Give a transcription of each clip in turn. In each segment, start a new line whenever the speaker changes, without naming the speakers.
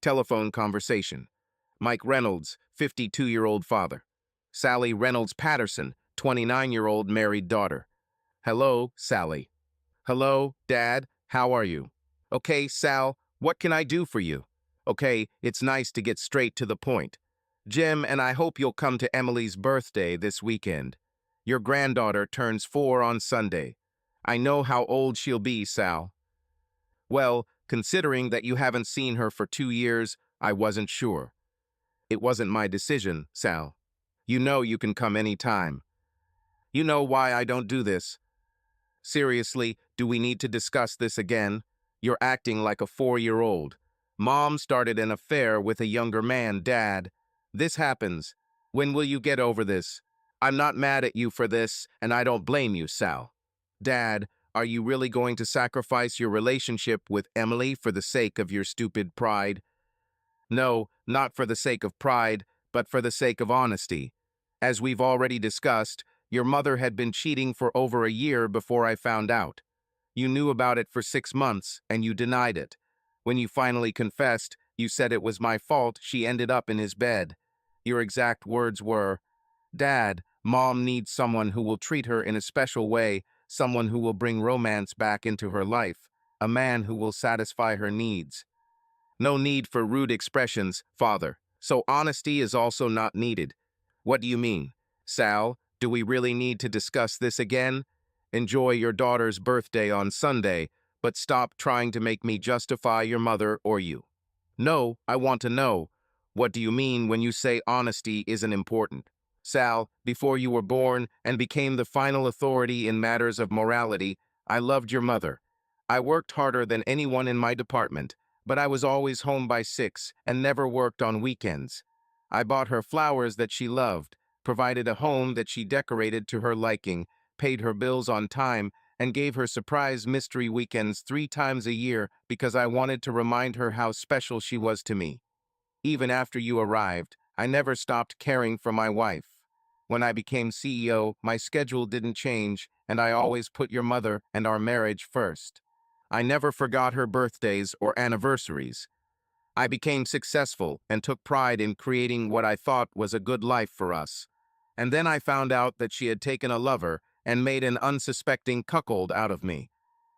Telephone conversation. Mike Reynolds, 52-year-old father. Sally Reynolds Patterson, 29-year-old married daughter. Hello, Sally. Hello, Dad. How are you? Okay, Sal, what can I do for you? Okay, it's nice to get straight to the point. Jim and I hope you'll come to Emily's birthday this weekend. Your granddaughter turns 4 on Sunday. I know how old she'll be, Sal. Well, considering that you haven't seen her for 2 years, I wasn't sure. It wasn't my decision, Sal. You know you can come any time. You know why I don't do this. Seriously, do we need to discuss this again? You're acting like a 4-year-old. Mom started an affair with a younger man, Dad. This happens. When will you get over this? I'm not mad at you for this, and I don't blame you, Sal. Dad, are you really going to sacrifice your relationship with Emily for the sake of your stupid pride? No, not for the sake of pride, but for the sake of honesty. As we've already discussed, your mother had been cheating for over a year before I found out. You knew about it for 6 months, and you denied it. When you finally confessed, you said it was my fault she ended up in his bed. Your exact words were, "Dad, Mom needs someone who will treat her in a special way, someone who will bring romance back into her life, a man who will satisfy her needs." No need for rude expressions, Father. So honesty is also not needed. What do you mean? Sal, do we really need to discuss this again? Enjoy your daughter's birthday on Sunday, but stop trying to make me justify your mother or you. No, I want to know. What do you mean when you say honesty isn't important? Sal, before you were born and became the final authority in matters of morality, I loved your mother. I worked harder than anyone in my department, but I was always home by 6 and never worked on weekends. I bought her flowers that she loved, provided a home that she decorated to her liking, paid her bills on time, and gave her surprise mystery weekends 3 times a year because I wanted to remind her how special she was to me. Even after you arrived, I never stopped caring for my wife. When I became CEO, my schedule didn't change, and I always put your mother and our marriage first. I never forgot her birthdays or anniversaries. I became successful and took pride in creating what I thought was a good life for us. And then I found out that she had taken a lover and made an unsuspecting cuckold out of me.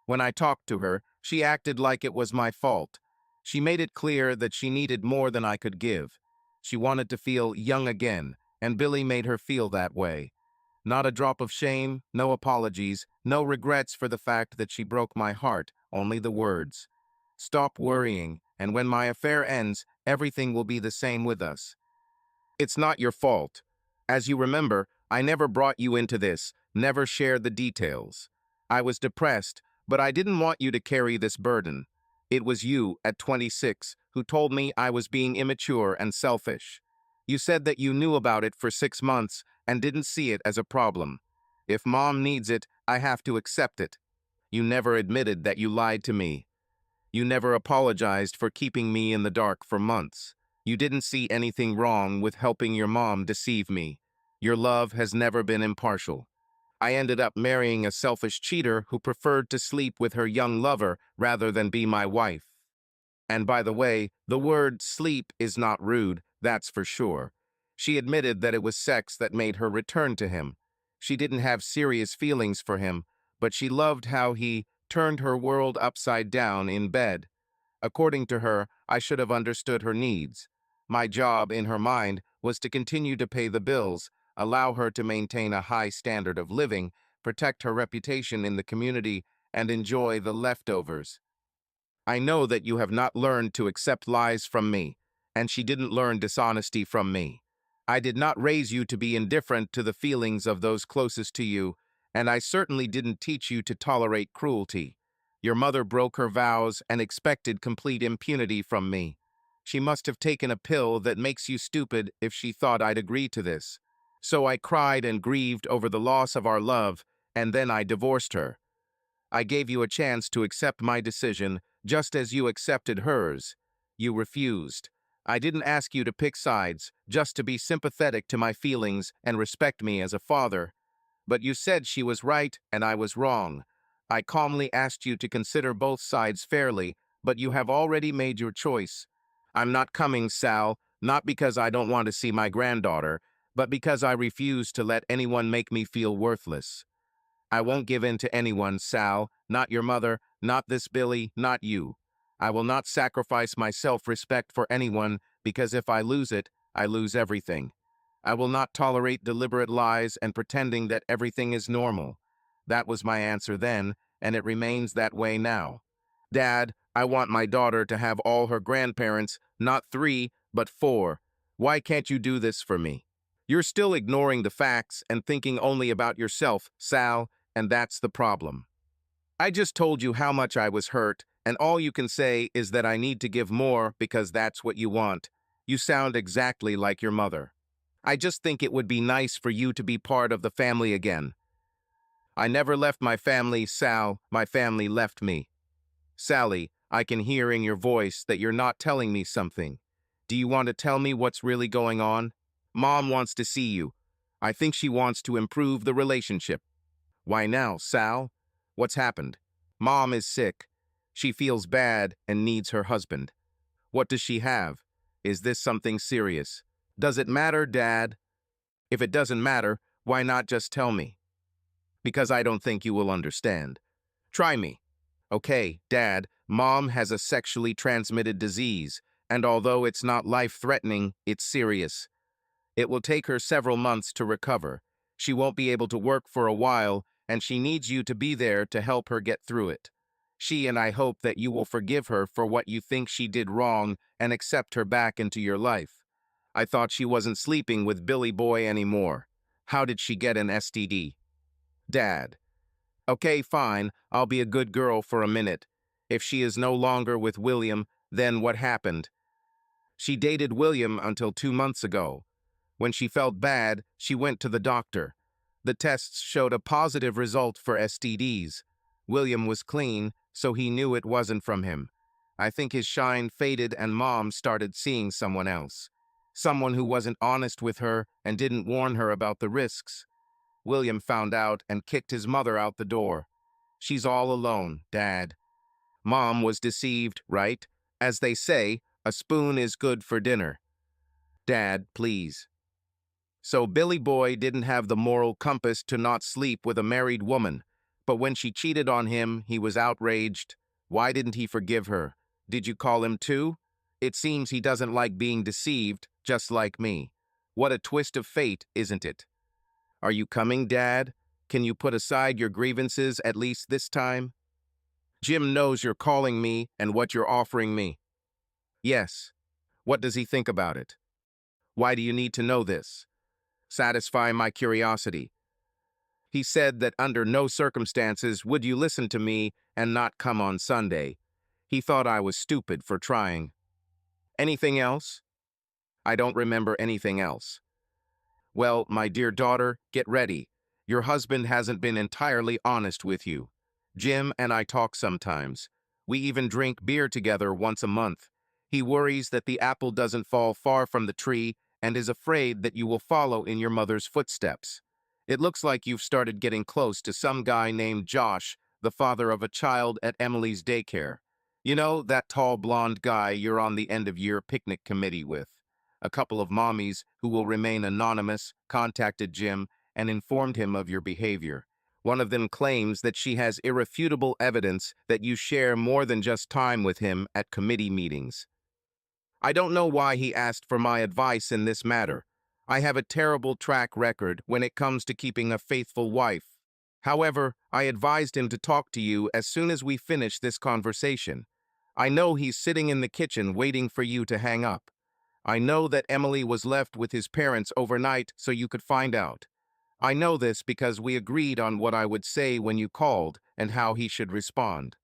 When I talked to her, she acted like it was my fault. She made it clear that she needed more than I could give. She wanted to feel young again, and Billy made her feel that way. Not a drop of shame, no apologies, no regrets for the fact that she broke my heart, only the words. Stop worrying, and when my affair ends, everything will be the same with us. It's not your fault. As you remember, I never brought you into this, never shared the details. I was depressed, but I didn't want you to carry this burden. It was you, at 26, who told me I was being immature and selfish. You said that you knew about it for 6 months and didn't see it as a problem. If Mom needs it, I have to accept it. You never admitted that you lied to me. You never apologized for keeping me in the dark for months. You didn't see anything wrong with helping your mom deceive me. Your love has never been impartial. I ended up marrying a selfish cheater who preferred to sleep with her young lover rather than be my wife. And by the way, the word sleep is not rude, that's for sure. She admitted that it was sex that made her return to him. She didn't have serious feelings for him, but she loved how he turned her world upside down in bed. According to her, I should have understood her needs. My job, in her mind, was to continue to pay the bills, allow her to maintain a high standard of living, protect her reputation in the community, and enjoy the leftovers. I know that you have not learned to accept lies from me, and she didn't learn dishonesty from me. I did not raise you to be indifferent to the feelings of those closest to you, and I certainly didn't teach you to tolerate cruelty. Your mother broke her vows and expected complete impunity from me. She must have taken a pill that makes you stupid if she thought I'd agree to this. So I cried and grieved over the loss of our love, and then I divorced her. I gave you a chance to accept my decision, just as you accepted hers. You refused. I didn't ask you to pick sides, just to be sympathetic to my feelings and respect me as a father. But you said she was right and I was wrong. I calmly asked you to consider both sides fairly, but you have already made your choice. I'm not coming, Sal, not because I don't want to see my granddaughter, but because I refuse to let anyone make me feel worthless. I won't give in to anyone, Sal, not your mother, not this Billy, not you. I will not sacrifice my self-respect for anyone because if I lose it, I lose everything. I will not tolerate deliberate lies and pretending that everything is normal. That was my answer then, and it remains that way now. Dad, I want my daughter to have all her grandparents, not 3, but 4. Why can't you do this for me? You're still ignoring the facts and thinking only about yourself, Sal, and that's the problem. I just told you how much I was hurt, and all you can say is that I need to give more because that's what you want. You sound exactly like your mother. I just think it would be nice for you to be part of the family again. I never left my family, Sal. My family left me. Sally, I can hear in your voice that you're not telling me something. Do you want to tell me what's really going on? Mom wants to see you. I think she wants to improve the relationship. Why now, Sal? What's happened? Mom is sick. She feels bad and needs her husband. What does she have? Is this something serious? Does it matter, Dad? If it doesn't matter, why not just tell me? Because I don't think you will understand. Try me. Okay, Dad, Mom has a sexually transmitted disease, and although it's not life-threatening, it's serious. It will take her several months to recover. She won't be able to work for a while, and she needs you to be there to help her get through it. She and I hope that you will forgive her for what you think she did wrong and accept her back into your life. I thought she wasn't sleeping with Billy Boy anymore. How did she get an STD? Dad. Okay, fine, I'll be a good girl for a minute. If she is no longer with William, then what happened? She dated William until 2 months ago. When she felt bad, she went to the doctor. The tests showed a positive result for STDs. William was clean, so he knew it wasn't from him. I think his shine faded and Mom started seeing someone else. Someone who wasn't honest with her and didn't warn her about the risks. William found out and kicked his mother out the door. She's all alone, Dad. Mom was deceived, right? As they say, a spoon is good for dinner. Dad, please. So Billy Boy didn't have the moral compass to not sleep with a married woman, but when she cheated on him, he was outraged. Why didn't he forgive her? Did you call him too? It seems he doesn't like being deceived, just like me. What a twist of fate, isn't it? Are you coming, Dad? Can you put aside your grievances at least this time? Jim knows you're calling me and what you're offering me. Yes. What does he think about it? Why do you need to know this? Satisfy my curiosity. He said that under no circumstances would you listen to me and not come on Sunday. He thought I was stupid for trying. Anything else? I don't remember anything else. Well, my dear daughter, get ready. Your husband hasn't been entirely honest with you. Jim and I talk sometimes. We even drink beer together once a month. He worries that the apple doesn't fall far from the tree and is afraid that you will follow in your mother's footsteps. It looks like you've started getting close to some guy named Josh, the father of a child at Emily's daycare. You know, that tall blonde guy you're on the end-of-year picnic committee with. A couple of mommies, who will remain anonymous, contacted Jim and informed him of your behavior. One of them claims that she has irrefutable evidence that you share more than just time with him at committee meetings. I don't know why he asked for my advice in this matter. I have a terrible track record when it comes to keeping a faithful wife. However, I advised him to talk to you as soon as we finish this conversation. I know he's sitting in the kitchen waiting for you to hang up. I know that Emily was left with his parents overnight so you could find out. I know this because we agreed on what I would say when you called and how he should respond.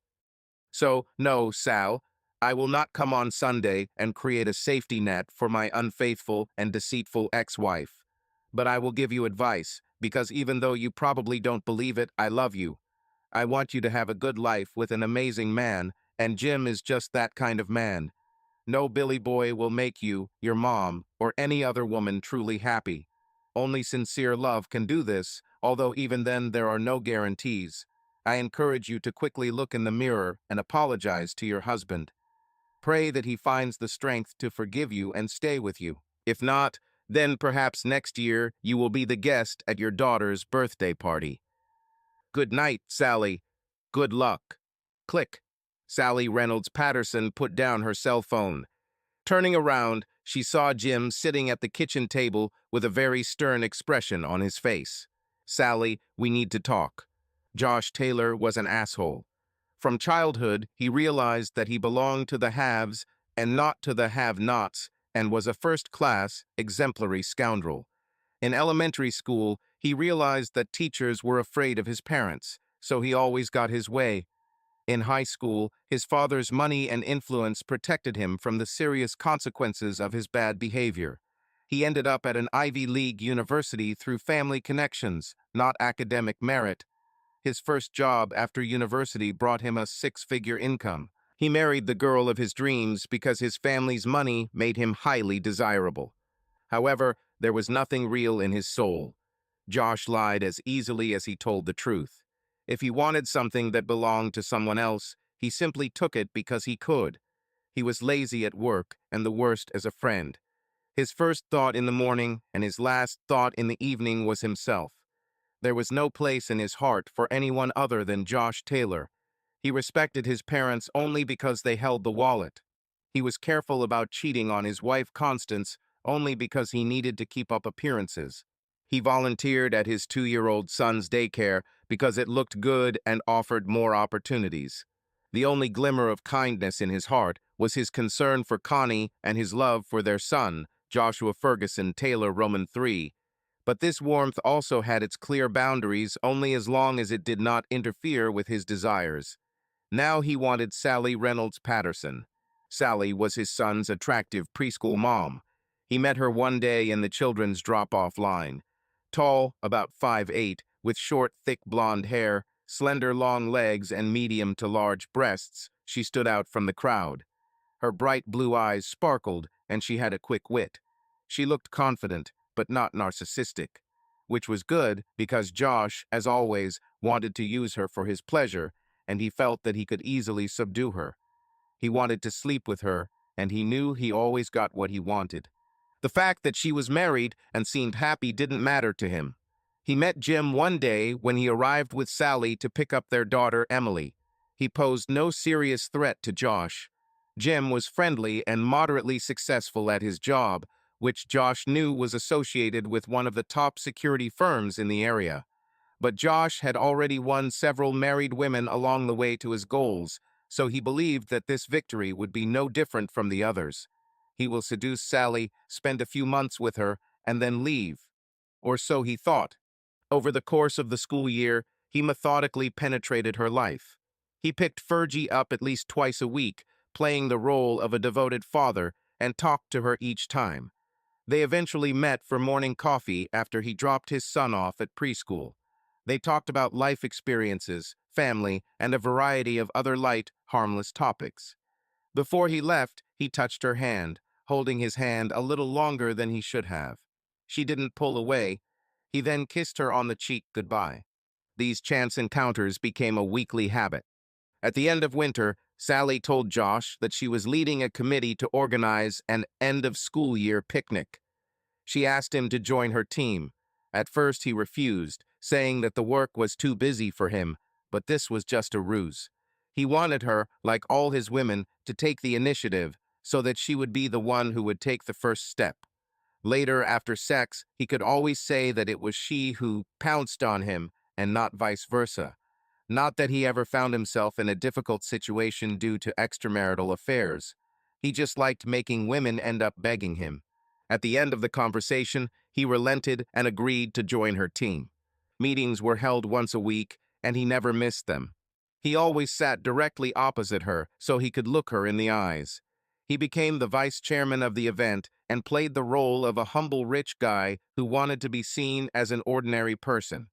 So, no, Sal, I will not come on Sunday and create a safety net for my unfaithful and deceitful ex-wife. But I will give you advice, because even though you probably don't believe it, I love you. I want you to have a good life with an amazing man, and Jim is just that kind of man. No Billy Boy will make you, your mom, or any other woman truly happy. Only sincere love can do this, although even then there are no guarantees. I encourage you to quickly look in the mirror and apologize to your husband. Pray that he finds the strength to forgive you and stay with you. If not, then perhaps next year you will be the guest at your daughter's birthday party. Good night, Sally. Good luck. Click. Sally Reynolds Patterson put down her cell phone. Turning around, she saw Jim sitting at the kitchen table with a very stern expression on his face. Sally, we need to talk. Josh Taylor was an asshole. From childhood, he realized that he belonged to the haves and not to the have-nots, and was a first-class, exemplary scoundrel. In elementary school, he realized that teachers were afraid of his parents, so he always got his way. In high school, his father's money and influence protected him from the serious consequences of his bad behavior. He ended up at an Ivy League university through family connections, not academic merit. His first job after university brought him a six-figure income. He married the girl of his dreams because his family's money made him highly desirable. However, there was nothing real in his soul. Josh lied as easily as he told the truth. If he wanted something that belonged to someone else, he simply took it because he could. He was lazy at work and the worst as a friend. His first thought in the morning and his last thought in the evening was himself. There was no place in his heart for anyone other than Josh Taylor. He respected his parents only because they held the wallet. He was careful about cheating on his wife Constance only because he needed to keep up appearances. He volunteered at his 2-year-old son's daycare because it looked good and offered more opportunities. The only glimmer of kindness in his heart was his concern for Connie and his love for their son, Joshua Ferguson Taylor Roman III. But this warmth also had its clear boundaries only as long as it did not interfere with his desires. Now he wanted Sally Reynolds Patterson. Sally was his son's attractive preschool mom. He met her one day in the children's drop-off line. Tall, about 5'8", with short, thick blonde hair, slender long legs, and medium to large breasts, she stood out from the crowd. Her bright blue eyes sparkled, and she had a quick wit. She looked confident, but not narcissistic, which was good because Josh, as always, wanted to use her for his pleasure, and he felt that he could easily subdue her. He wanted to sleep with her, and he knew he always got what he wanted. The fact that she was married and seemed happy didn't matter to him. He met Jim one day when he arrived with Sally to pick up their daughter, Emily. He posed no serious threat to Josh. Jim was friendly and moderately successful at his job, which Josh knew was associated with one of the top security firms in the area. But Josh had already won several married women along the way to his goals, so he believed that this victory would be no different from the others. He will seduce Sally, spend a few months with her, and then leave. Or so he thought. Over the course of the school year, he methodically penetrated her life. He picked Fergie up at least twice a week, playing the role of a devoted father, and talked to her each time. They eventually met for morning coffee after he dropped his son off at preschool. They talked about life experiences, family, and a variety of other light, harmless topics. Before he left, he touched her hand, holding his hand a little longer than he should have. She didn't pull away. He then kissed her on the cheek goodbye. These chance encounters became a weekly habit. At the end of winter, Sally told Josh that she was leading a committee to organize an end-of-school-year picnic. She asked him to join her team. At first, he refused, saying that the work was too busy for him, but this was just a ruse. He wanted her, like all his women, to take the initiative so that she would be the one who would take the first step. Later, after sex, he could always say that it was she who pounced on him and not vice versa. Not that he ever found himself in a difficult situation due to extramarital affairs. He just liked making women end up begging him. At the end of the conversation, he relented and agreed to join her team. Meetings were held once a week, and he never missed them. He always sat directly opposite her so he could look her in the eyes. He became the vice chairman of the event and played the role of a humble rich guy who wanted to be seen as an ordinary person.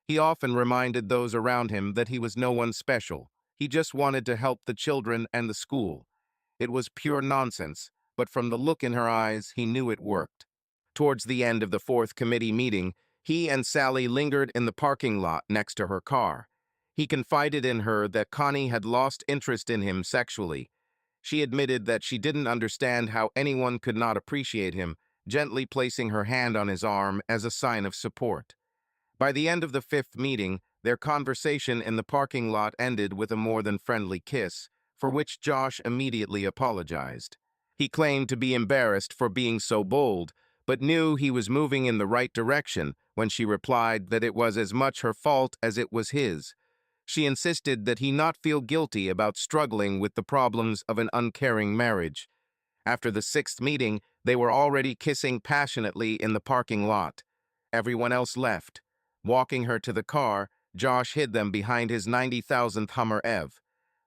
He often reminded those around him that he was no one special. He just wanted to help the children and the school. It was pure nonsense, but from the look in her eyes, he knew it worked. Towards the end of the fourth committee meeting, he and Sally lingered in the parking lot next to her car. He confided in her that Connie had lost interest in him sexually. She admitted that she didn't understand how anyone could not appreciate him, gently placing her hand on his arm as a sign of support. By the end of the fifth meeting, their conversation in the parking lot ended with a more than friendly kiss, for which Josh immediately apologized. He claimed to be embarrassed for being so bold, but knew he was moving in the right direction when she replied that it was as much her fault as it was his. She insisted that he not feel guilty about struggling with the problems of an uncaring marriage. After the sixth meeting, they were already kissing passionately in the parking lot. Everyone else left. Walking her to the car, Josh hid them behind his 90,000th Hummer EV.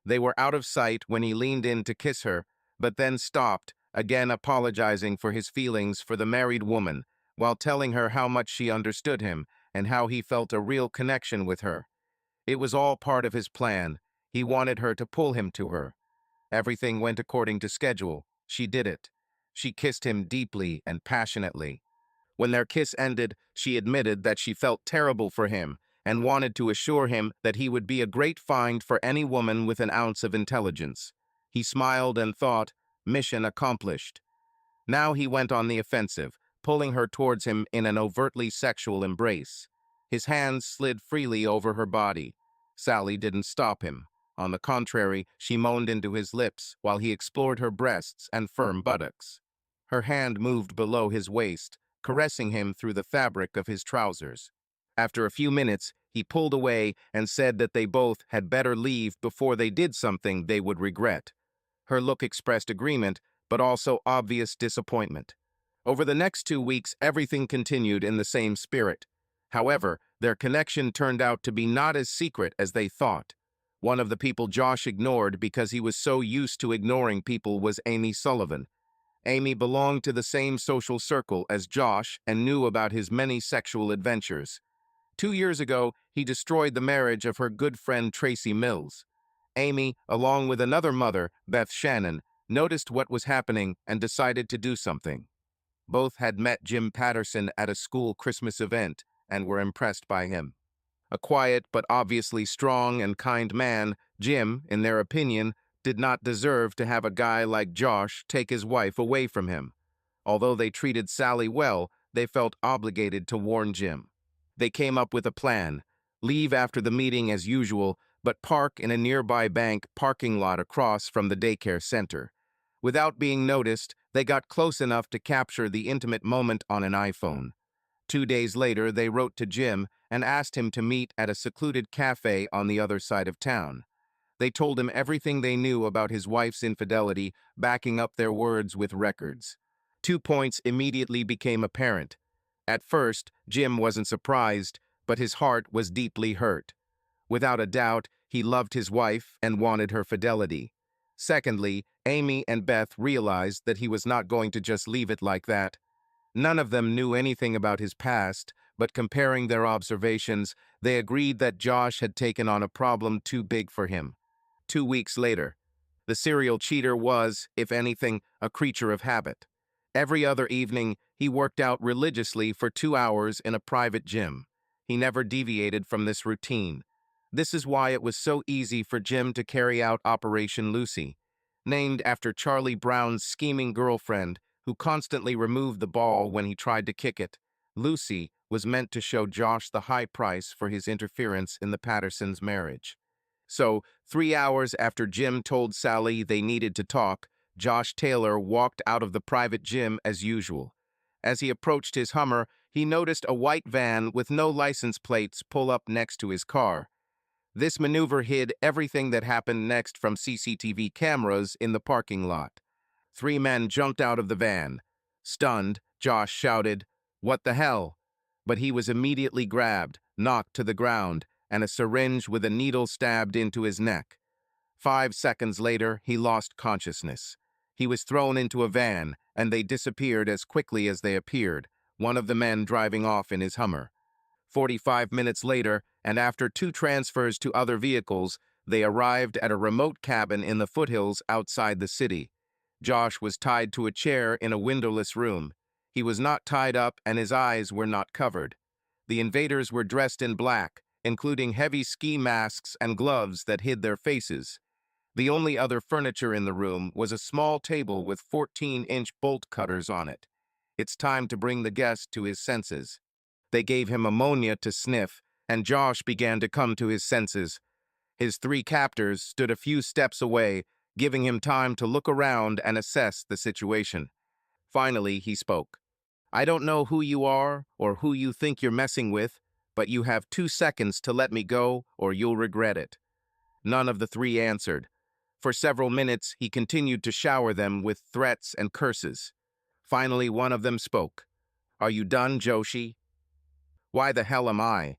They were out of sight when he leaned in to kiss her, but then stopped, again apologizing for his feelings for the married woman, while telling her how much she understood him and how he felt a real connection with her. It was all part of his plan. He wanted her to pull him to her. Everything went according to schedule. She did it. She kissed him deeply and passionately. When their kiss ended, she admitted that she felt terrible for him and wanted to assure him that he would be a great find for any woman with an ounce of intelligence. He smiled and thought, mission accomplished. Now he went on the offensive, pulling her towards him in an overtly sexual embrace. His hands slid freely over her body. Sally didn't stop him. On the contrary, she moaned into his lips while he explored her breasts and firm buttocks. Her hand moved below his waist, caressing him through the fabric of his trousers. After a few minutes, he pulled away and said that they both had better leave before they did something they would regret. Her look expressed agreement, but also obvious disappointment. Over the next 2 weeks, everything continued in the same spirit. However, their connection turned out to be not as secret as they thought. One of the people Josh ignored because he was so used to ignoring people was Amy Sullivan. Amy belonged to the same social circle as Josh and knew about his many sexual adventures. 2 years ago, he destroyed the marriage of her good friend Tracy Mills. Amy, along with another mother, Beth Shannon, noticed what was happening and decided to do something. Both had met Jim Patterson at a school Christmas event and were impressed by him. A quiet but obviously strong and kind man, Jim, in their opinion, did not deserve to have a guy like Josh take his wife away from him. Although they treated Sally well, they felt obligated to warn Jim. They came up with a plan: leave after the meeting as usual, but park in a nearby bank parking lot across from the daycare center. Without being noticed, they got close enough to capture the intimate moment on an iPhone. 2 days later, they wrote to Jim and asked him to meet at a secluded cafe on the other side of town. They told him everything they knew about his wife's infidelity, backing up their words with records. 2 points immediately became apparent. At first, Jim wasn't surprised, but his heart was deeply hurt. Without a doubt, he loved his wife and wanted her fidelity. Secondly, Amy and Beth realized that he was not going to just leave it like that. None of them knew anything about his past, but comparing their observations, they agreed that Josh had taken on a problem too big for him. 2 weeks later, the serial cheater was, if anything, a creature of habit. Every other evening, he worked out religiously for 2 hours in a private gym. He never deviated from this routine. This is why it was so easy for Jim to carry out Operation Lucy, named after Charlie Brown's scheming girlfriend who constantly removed the ball when he tried to kick it. Lucy was meant to show Josh the high price for his interference in the Pattersons' marriage. So, 3 hours after Jim told Sally they needed to talk, Josh Taylor walked out of the private gym as usual. As he approached his Hummer, he noticed a white van with no license plates pull up next to his car. This maneuver hid everything that happened next from CCTV cameras in the parking lot. 3 men jumped out of the van. Stunned, Josh shouted, "What the hell?" But he was immediately grabbed, knocked to the ground, and a syringe with a needle stabbed into his neck. 5 seconds later, he lost consciousness. He was thrown into a van, and they disappeared as quickly as they appeared, one of the men driving off in his Hummer. 45 minutes later, and after 2 transfers to other vehicles, they arrived at a remote cabin in the foothills outside the city. Josh was tied to a chair in a windowless room. He was not tied up and his eyes were not covered. The invaders were dressed in black, including heavy ski masks and gloves that hid their faces. The only other furniture in the room was a small table with 14-inch bolt cutters on it. It's time to bring the guest to his senses. They gave him ammonia to sniff, and Josh began to come to his senses. His three captors stood a few steps away, giving him time to look around and assess the situation. Finally, he spoke. "I don't know who you are or who you think you're messing with, but you have 2 seconds to let me go or you'll regret it." None of the three answered. For several minutes, he continued to shower them with threats and curses. Finally, one of them spoke. "Are you done, Joshi?" "Why the hell am I?"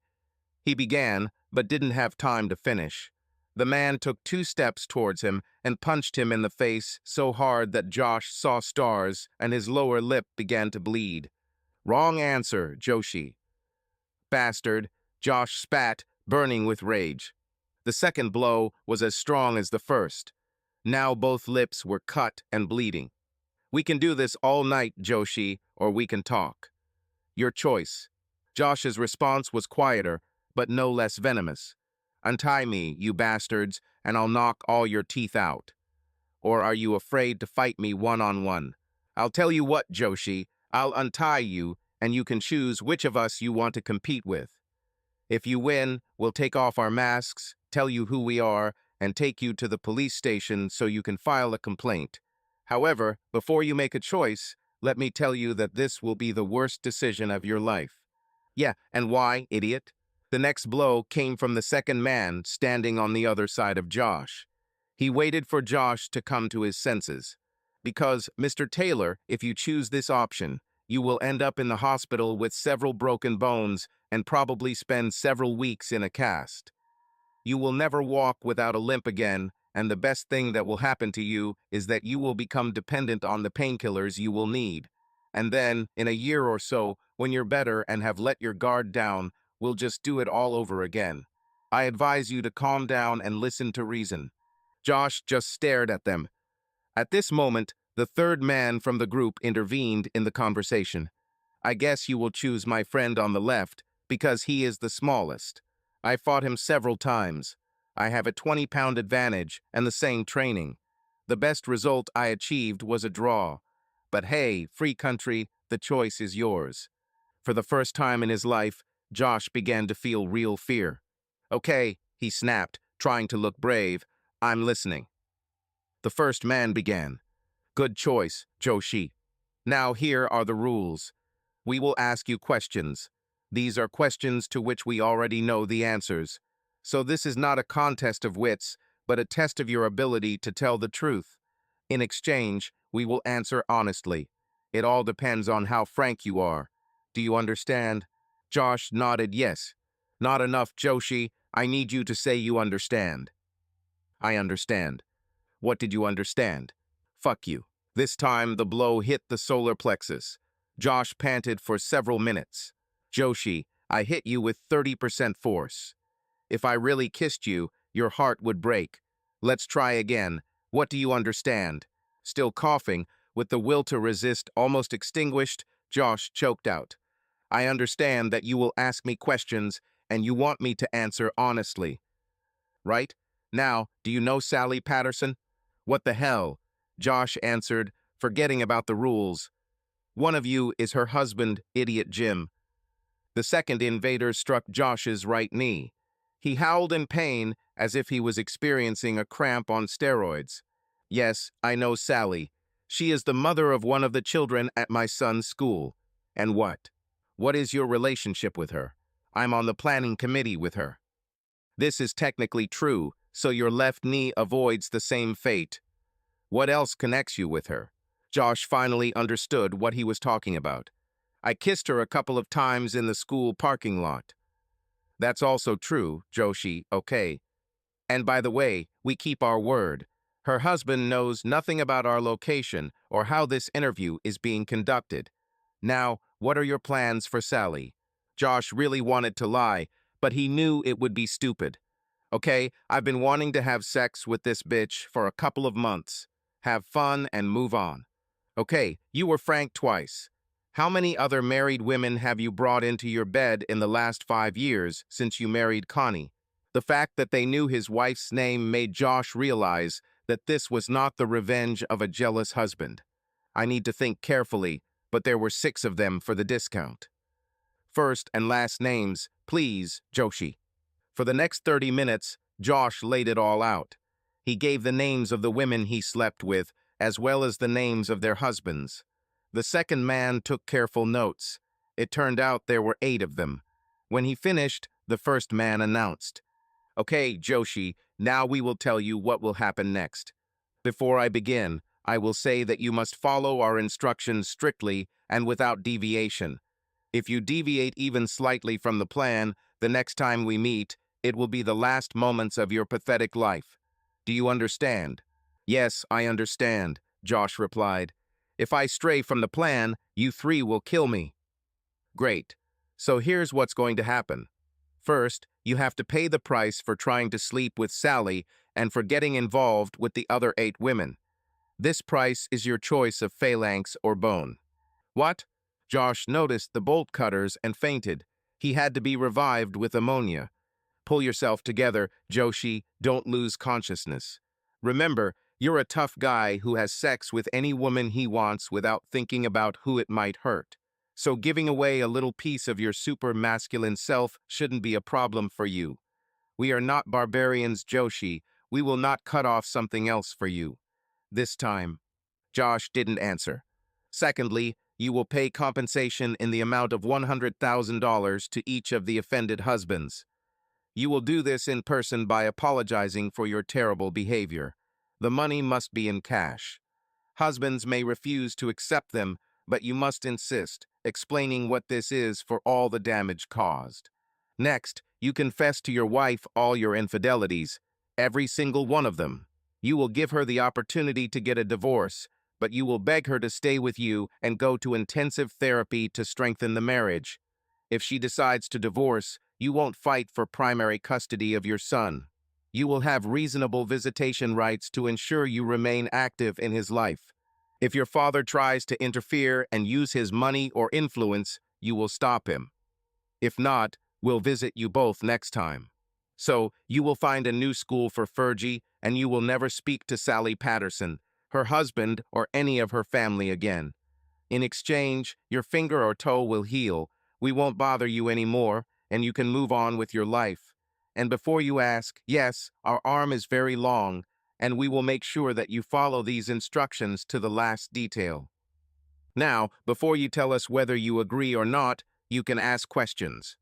He began, but didn't have time to finish. The man took 2 steps towards him and punched him in the face so hard that Josh saw stars and his lower lip began to bleed. "Wrong answer, Joshi." "Bastard," Josh spat, burning with rage. The second blow was as strong as the first. Now both lips were cut and bleeding. "We can do this all night, Joshi, or we can talk. Your choice." Josh's response was quieter, but no less venomous. "Untie me, you bastards, and I'll knock all your teeth out. Or are you afraid to fight me one-on-one? I'll tell you what, Joshi, I'll untie you, and you can choose which of us you want to compete with. If you win, we'll take off our masks, tell you who we are, and take you to the police station so you can file a complaint. However, before you make a choice, let me tell you that this will be the worst decision of your life." "Yeah, and why, idiot?" The next blow came from the second man standing on the other side of Josh. He waited for Josh to come to his senses. "Because, Mr. Taylor, if you choose this option, you will end up in the hospital with several broken bones and probably spend several weeks in a cast. You will never walk without a limp again, and the best thing that will happen to you is that you will become dependent on the painkillers you will need. And then, in a year or so, when you're better and have let your guard down, we'll just do it all over again. I advise you to calm down and listen to reason." Josh just stared at them. At this moment, the third man from the group intervened in the conversation. "I guess you will choose my friend on the left, because he is the smallest. I fought him several times. I have a 20-pound advantage and the same training. The best result I achieved was a draw. But hey, free country, the choice is yours." For the first time in his life, Josh began to feel real fear. "Okay," he snapped, trying to look brave. "I'm listening." The first man began. "Good choice, Joshi. Now here are the rules. We will ask you questions. These are questions to which we already know the answers. So this is not a contest of wits, but a test of your ability to tell the truth. In exchange, we will answer honestly. It all depends on how frank you are. Do you understand?" Josh nodded yes. "Not enough, Joshi. I need you to say you understand." "I understand." "What did you understand?" "Fuck you." This time, the blow hit the solar plexus. Josh panted for several minutes. "Joshi, I hit you with 30% force. If I really kissed you, your heart would break. Let's try again. What do you understand?" Still coughing, with the will to resist almost extinguished, Josh choked out. "I understand that you will ask me questions, and you want me to answer honestly. Right? Now, do you know Sally Patterson?" "What the hell?" Josh answered, forgetting about the rules. "One of you is her husband, Idiot Jim." The second invader struck Josh's right knee. He howled in pain as if he was experiencing a cramp on steroids. "Yes, I know Sally. She is the mother of one of the children at my son's school." "And what? What is your relationship with her?" "I'm on the planning committee with her." "This is technically true, so your left knee avoids the same fate. What else connects you with her?" Josh finally understood what he was talking about. "I kissed her a couple of times in the school parking lot." "That's also true, Joshi, okay. And by the way, we keep our word. Her husband knows nothing about our location or how this interview is being conducted. Now, what are your plans for Sally?" Josh really wanted to lie, but he knew it would be stupid. "Okay, I've been wanting to have sex with this bitch for a couple of months. Have fun and move on." "Okay, you were frank twice. How many other married women have you brought into your bed in the last 5 years since you married Connie?" The fact that they knew his wife's name made Josh realize that this was not the revenge of a jealous husband. I need to think carefully, but there were 6 of them for the discount. First and last names, please, Joshi. For the next 30 minutes, Josh laid it all out. He gave the names of the women he slept with, as well as the names of their husbands. The second man took careful notes. It turned out there were 8 of them. When he finished, the first man announced, "Okay, Joshi, now we will tell you what will happen next. Before I begin, I will say that you must follow our instructions strictly and without deviation. If you deviate even slightly from the plan, the next time we meet, it will be the last moments of your pathetic life. Do you understand?" "Yes, I understand," Josh replied. "If I stray from the plan, you 3 will kill me." "Great. So here's what's going to happen. First, you have to pay the price for trying to sleep with Sally and for getting involved with the other 8 women. This price is your choice of phalanx or bone." "What?" Josh noticed the bolt cutters and fainted. He had to be revived with ammonia. "Pull yourself together, Joshi. Don't lose consciousness. Remember, you're a tough guy who has sex with any woman he wants without thinking about who it might hurt. So giving away a little piece of your super masculine self shouldn't be a problem for you. We are not barbarians, Joshi. We will not cut off something else for you. This time." Josh didn't answer. "Secondly, you will pay compensation in the amount of $100,000 to each of the offended husbands. You will do this in person by apologizing for your terrible behavior. The money must be in cash. Husbands may refuse to accept them, but you must insist, explaining what this is for all the damage caused. Next, you confess to your wife all your infidelities, every single one of them. You will give her the opportunity to get a divorce, but you will beg her to stay with you and go to intensive therapy to strengthen the marriage. If she decides to divorce, you won't fight for primary custody of your son. You will have reasonable visitation rights to ensure you remain active in his life. If your father tries to interfere and use his money or influence, you will stop him. If not, we'll visit you both next time. So, you will find a new school for Fergie, and you will never speak to Sally Patterson, her husband, or any of her family again. In exchange, your finger or toe will heal. We won't bother you anymore, and you can move on with your life. And before you ask, yes, our arm is very long, and we will make sure that you follow these instructions to the last detail. Now, before you tell us whether you agree or not, you can ask questions.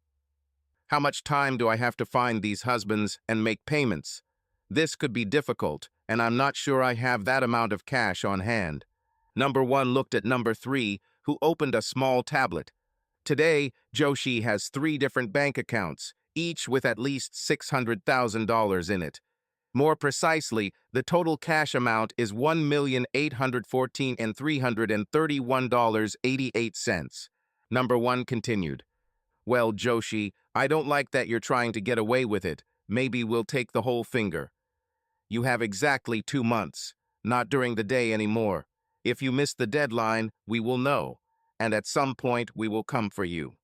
How much time do I have to find these husbands and make payments? This could be difficult, and I'm not sure I have that amount of cash on hand. Number 1 looked at number 3, who opened a small tablet. Today, Joshi has 3 different bank accounts, each with at least $600,000 in it. More precisely, the total cash amount is $1,814,331.88. Number 1 continued. "Well, Joshi, I don't like that you're trying to get away with it. Maybe we'll take the whole finger. You have exactly 2 months, not during the day anymore. If you miss the deadline, we will know, and at some point we will come for you.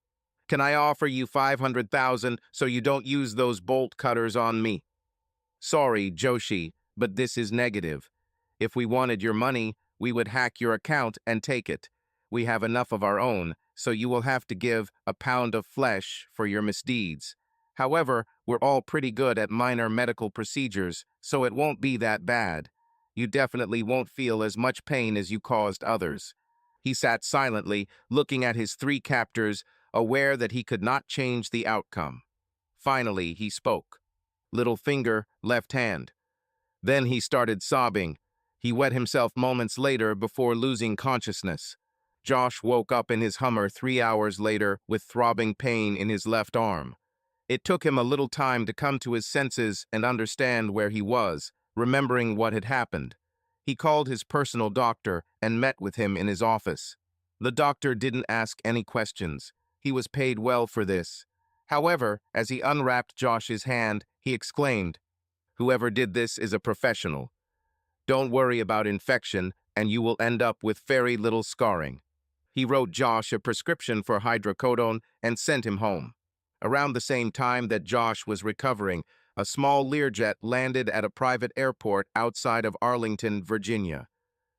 Can I offer you $500,000 so you don't use those bolt cutters on me?" "Sorry, Joshi, but this is negative. If we wanted your money, we would hack your account and take it. We have enough of our own, so you will have to give a pound of flesh for your misdeeds. However, we're all pretty good at minor medical procedures, so it won't be that bad. You definitely won't feel as much pain as you caused others." He sat silently, looking at his 3 captors, aware that he could not change the outcome. Finally, he spoke. Little finger, left hand. Then he started sobbing. He wet himself moments later before losing consciousness. Josh woke up in his Hummer 3 hours later with throbbing pain in his left arm. It took him a little time to come to his senses and understand where he was, remembering what had happened. He called his personal doctor and met with him in his office. The doctor didn't ask any questions. He was paid well for this. However, as he unwrapped Josh's hand, he exclaimed, "Whoever did this is a professional. Don't worry about infection, and you will end up with very little scarring." He wrote Josh a prescription for hydrocodone and sent him home. Around the same time that Josh was recovering, a small Learjet landed at a private airport outside of Arlington, Virginia.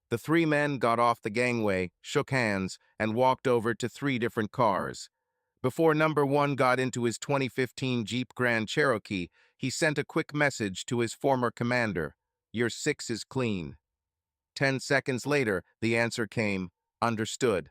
The three men got off the gangway, shook hands, and walked over to three different cars. Before number one got into his 2015 Jeep Grand Cherokee, he sent a quick message to his former commander, "Your six is clean." 10 seconds later, the answer came, "Understood."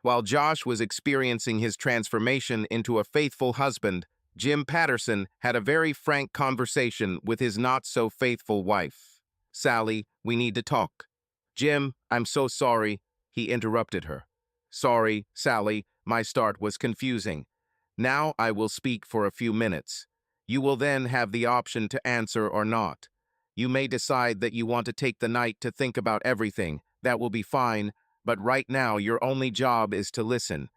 While Josh was experiencing his transformation into a faithful husband, Jim Patterson had a very frank conversation with his not-so-faithful wife. "Sally, we need to talk." "Jim, I'm so sorry," he interrupted her. "Sorry, Sally, my start was confusing. Now I will speak for a few minutes. You will then have the option to answer or not. You may decide that you want to take the night to think about everything. That will be fine, but right now your only job is to listen.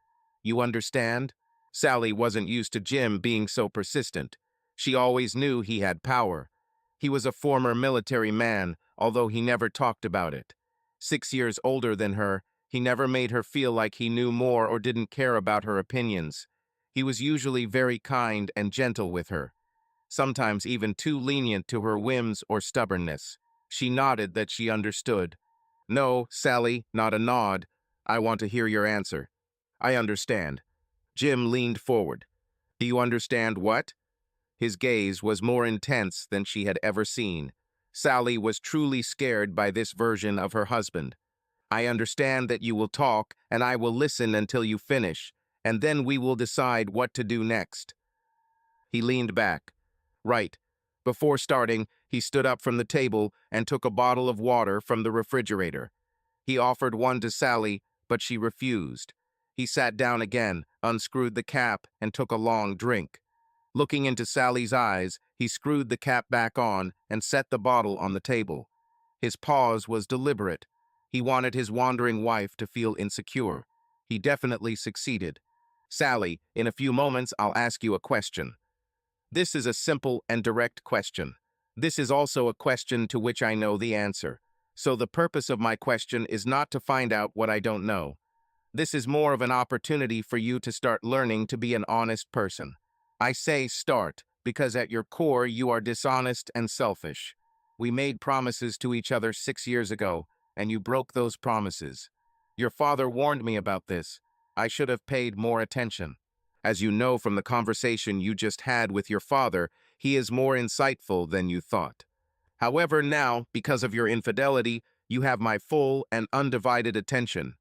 You understand?" Sally wasn't used to Jim being so persistent. She always knew he had power. He was a former military man, although he never talked about it. 6 years older than her, he never made her feel like he knew more or didn't care about her opinions. He was usually very kind and gentle with her, sometimes even too lenient to her whims or stubbornness. She nodded that she understood. "No, Sally, not a nod. I want to hear your answer." "I understand." Jim leaned forward. "Do you understand what?" His gaze was more intense than she had ever seen. Sally was truly scared by this version of her husband. "I understand that you will talk, and I will listen until you finish, and then we will decide what to do next." He leaned back. "Right." Before starting, he stood up from the table and took a bottle of water from the refrigerator. He offered one to Sally, but she refused. He sat down again, unscrewed the cap, and took a long drink. Looking into Sally's eyes, he screwed the cap back on and set the bottle on the table. His pause was deliberate. He wanted his wandering wife to feel insecure. He definitely succeeded. "Sally, in a few moments I'll ask you a question. This is a simple and direct question. This is also a question to which I know the answer. So the purpose of my question is not to find out what I don't know. This is more of an opportunity for you to start learning to be an honest person. I say start because at your core you are dishonest and selfish. We made promises to each other 6 years ago, and you broke those promises. Your father warned me about this. I should have paid more attention. As you know from the conversation you just had with your father, he is more insightful than you thought. However, now, because of your infidelity, you have my full and undivided attention.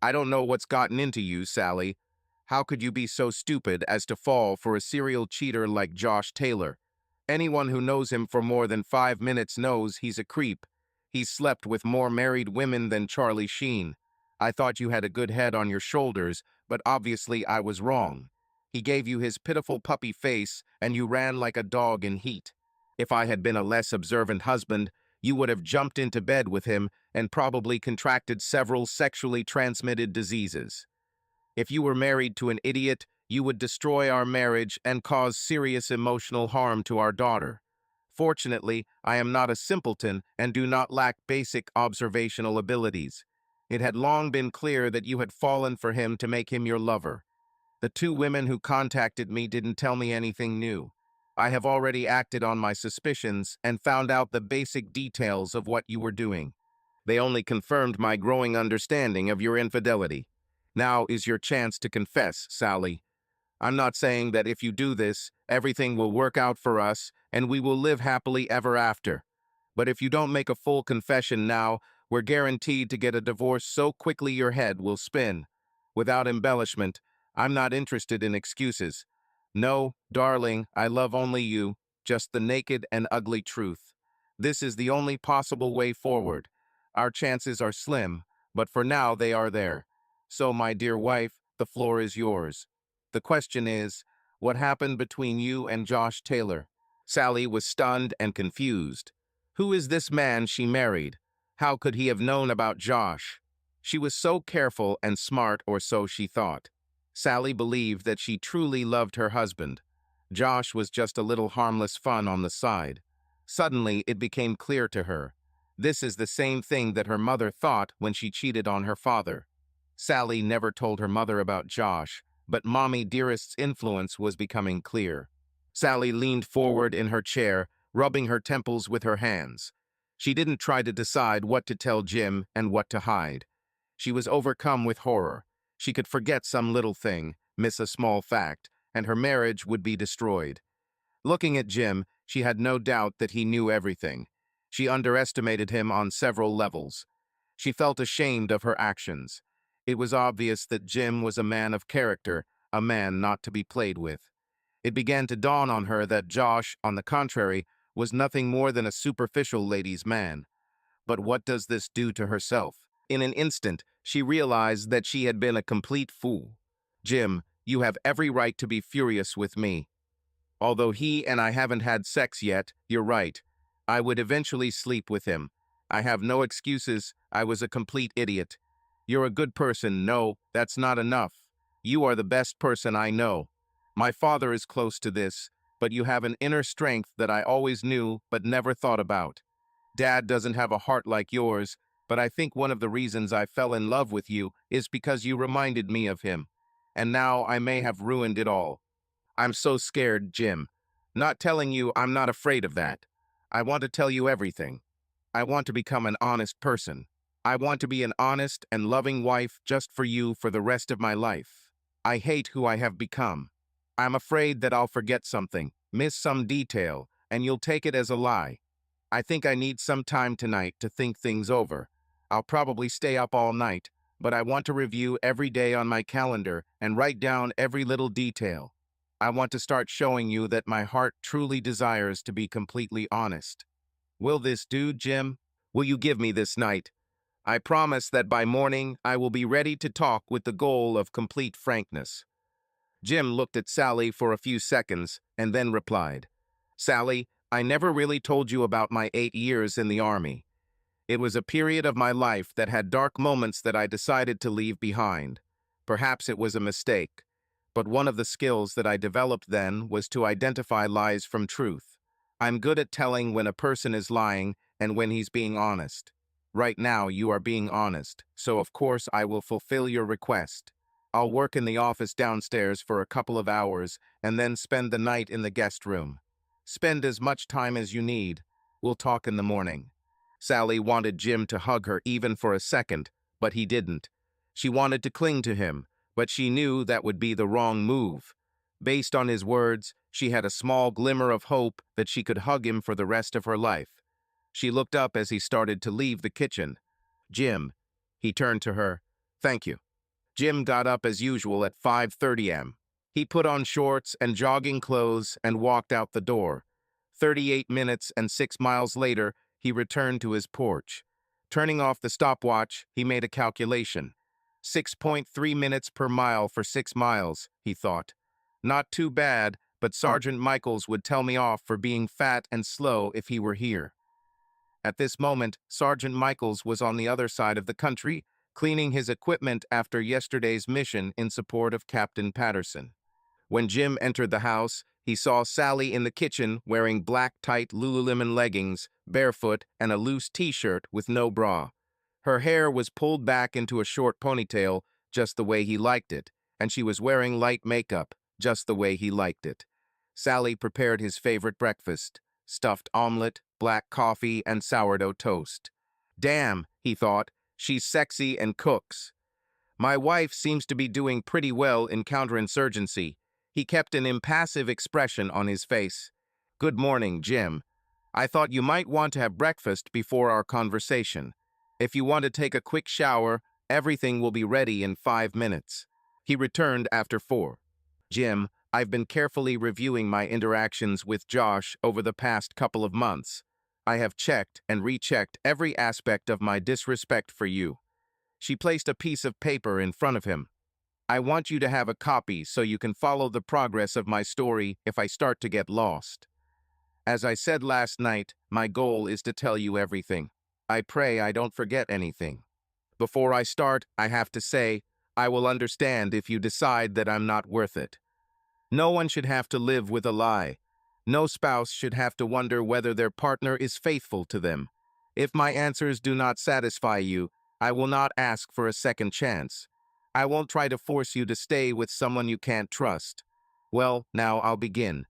I don't know what's gotten into you, Sally. How could you be so stupid as to fall for a serial cheater like Josh Taylor? Anyone who knows him for more than 5 minutes knows he's a creep. He's slept with more married women than Charlie Sheen. I thought you had a good head on your shoulders, but obviously I was wrong. He gave you his pitiful puppy face, and you ran like a dog in heat. If I had been a less observant husband, you would have jumped into bed with him and probably contracted several sexually transmitted diseases. If you were married to an idiot, you would destroy our marriage and cause serious emotional harm to our daughter. Fortunately, I am not a simpleton and do not lack basic observational abilities. It had long been clear that you had fallen for him to make him your lover. The two women who contacted me didn't tell me anything new. I have already acted on my suspicions and found out the basic details of what you were doing. They only confirmed my growing understanding of your infidelity. Now is your chance to confess, Sally. I'm not saying that if you do this, everything will work out for us and we will live happily ever after. But if you don't make a full confession now, we're guaranteed to get a divorce so quickly your head will spin. Without embellishment, I'm not interested in excuses. No, darling, I love only you, just the naked and ugly truth. This is the only possible way forward. Our chances are slim, but for now they are there. So, my dear wife, the floor is yours. The question is, what happened between you and Josh Taylor? Sally was stunned and confused. Who is this man she married? How could he have known about Josh? She was so careful and smart, or so she thought. Sally believed that she truly loved her husband. Josh was just a little harmless fun on the side. Suddenly, it became clear to her. This is the same thing that her mother thought when she cheated on her father. Sally never told her mother about Josh, but Mommy Dearest's influence was becoming clear. Sally leaned forward in her chair, rubbing her temples with her hands. She didn't try to decide what to tell Jim and what to hide. She was overcome with horror. She could forget some little thing, miss a small fact, and her marriage would be destroyed. Looking at Jim, she had no doubt that he knew everything. She underestimated him on several levels. She felt ashamed of her actions. It was obvious that Jim was a man of character, a man not to be played with. It began to dawn on her that Josh, on the contrary, was nothing more than a superficial ladies' man. But what does this do to herself? In an instant, she realized that she had been a complete fool. Jim, you have every right to be furious with me. Although he and I haven't had sex yet, you're right. I would eventually sleep with him. I have no excuses. I was a complete idiot. You're a good person. No, that's not enough. You are the best person I know. My father is close to this, but you have an inner strength that I always knew but never thought about. Dad doesn't have a heart like yours, but I think one of the reasons I fell in love with you is because you reminded me of him. And now I may have ruined it all. I'm so scared, Jim. Not telling you I'm not afraid of that. I want to tell you everything. I want to become an honest person. I want to be an honest and loving wife just for you for the rest of my life. I hate who I have become. I'm afraid that I'll forget something, miss some detail, and you'll take it as a lie. I think I need some time tonight to think things over. I'll probably stay up all night, but I want to review every day on my calendar and write down every little detail. I want to start showing you that my heart truly desires to be completely honest. Will this do, Jim? Will you give me this night? I promise that by morning I will be ready to talk with the goal of complete frankness. Jim looked at Sally for a few seconds and then replied, Sally, I never really told you about my 8 years in the Army. It was a period of my life that had dark moments that I decided to leave behind. Perhaps it was a mistake, but one of the skills that I developed then was to identify lies from truth. I'm good at telling when a person is lying and when he's being honest. Right now, you are being honest, so of course I will fulfill your request. I'll work in the office downstairs for a couple of hours and then spend the night in the guest room. Spend as much time as you need. We'll talk in the morning. Sally wanted Jim to hug her even for a second, but he didn't. She wanted to cling to him, but she knew that would be the wrong move. Based on his words, she had a small glimmer of hope that she could hug him for the rest of her life. She looked up as he started to leave the kitchen. Jim. He turned to her. Thank you. Jim got up as usual at 5:30 am. He put on shorts and jogging clothes and walked out the door. 38 minutes and 6 miles later, he returned to his porch. Turning off the stopwatch, he made a calculation. 6.3 minutes per mile for 6 miles, he thought. Not too bad, but Sergeant Michaels would tell me off for being fat and slow if he were here. At this moment, Sergeant Michaels was on the other side of the country, cleaning his equipment after yesterday's mission in support of Captain Patterson. When Jim entered the house, he saw Sally in the kitchen wearing black tight Lululemon leggings, barefoot, and a loose t-shirt with no bra. Her hair was pulled back into a short ponytail, just the way he liked it, and she was wearing light makeup, just the way he liked it. Sally prepared his favorite breakfast, stuffed omelet, black coffee, and sourdough toast. Damn, he thought, she's sexy and cooks. My wife seems to be doing pretty well in counterinsurgency. He kept an impassive expression on his face. Good morning, Jim. I thought you might want to have breakfast before our conversation. If you want to take a quick shower, everything will be ready in 5 minutes. He returned after 4. Jim, I've been carefully reviewing my interactions with Josh over the past couple of months. I have checked and rechecked every aspect of my disrespect for you. She placed a piece of paper in front of him. I want you to have a copy so you can follow the progress of my story if I start to get lost. As I said last night, my goal is to tell you everything. I pray I don't forget anything. Before I start, I have to say, I will understand if you decide that I'm not worth it. No one should have to live with a lie. No spouse should have to wonder whether their partner is faithful to them. If my answers do not satisfy you, I will not ask for a second chance. I won't try to force you to stay with someone you can't trust. Well, now I'll begin.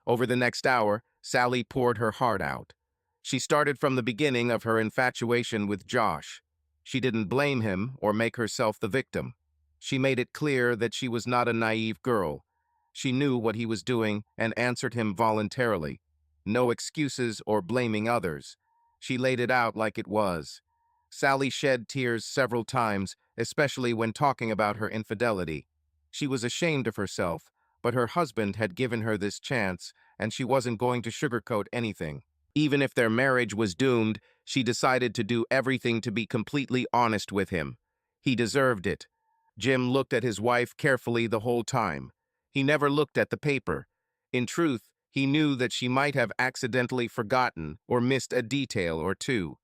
Over the next hour, Sally poured her heart out. She started from the beginning of her infatuation with Josh. She didn't blame him or make herself the victim. She made it clear that she was not a naive girl. She knew what he was doing and answered him voluntarily. No excuses or blaming others. She laid it out like it was. Sally shed tears several times, especially when talking about her infidelity. She was ashamed of herself, but her husband had given her this chance, and she wasn't going to sugarcoat anything. Even if their marriage was doomed, she decided to do everything to be completely honest with him. He deserved it. Jim looked at his wife carefully the whole time. He never looked at the paper. In truth, he knew that she might have accidentally forgotten or missed a detail or two.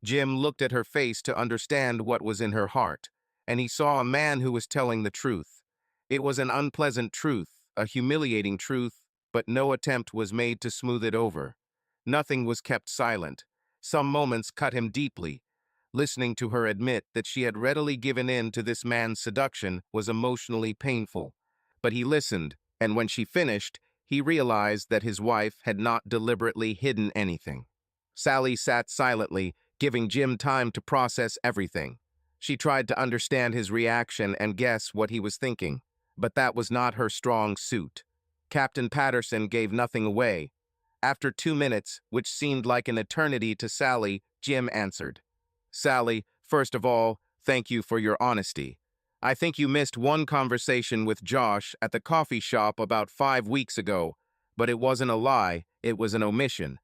Jim looked at her face to understand what was in her heart, and he saw a man who was telling the truth. It was an unpleasant truth, a humiliating truth, but no attempt was made to smooth it over. Nothing was kept silent. Some moments cut him deeply. Listening to her admit that she had readily given in to this man's seduction was emotionally painful. But he listened, and when she finished, he realized that his wife had not deliberately hidden anything. Sally sat silently, giving Jim time to process everything. She tried to understand his reaction and guess what he was thinking, but that was not her strong suit. Captain Patterson gave nothing away. After 2 minutes, which seemed like an eternity to Sally, Jim answered. Sally, first of all, thank you for your honesty. I think you missed one conversation with Josh at the coffee shop about 5 weeks ago, but it wasn't a lie, it was an omission.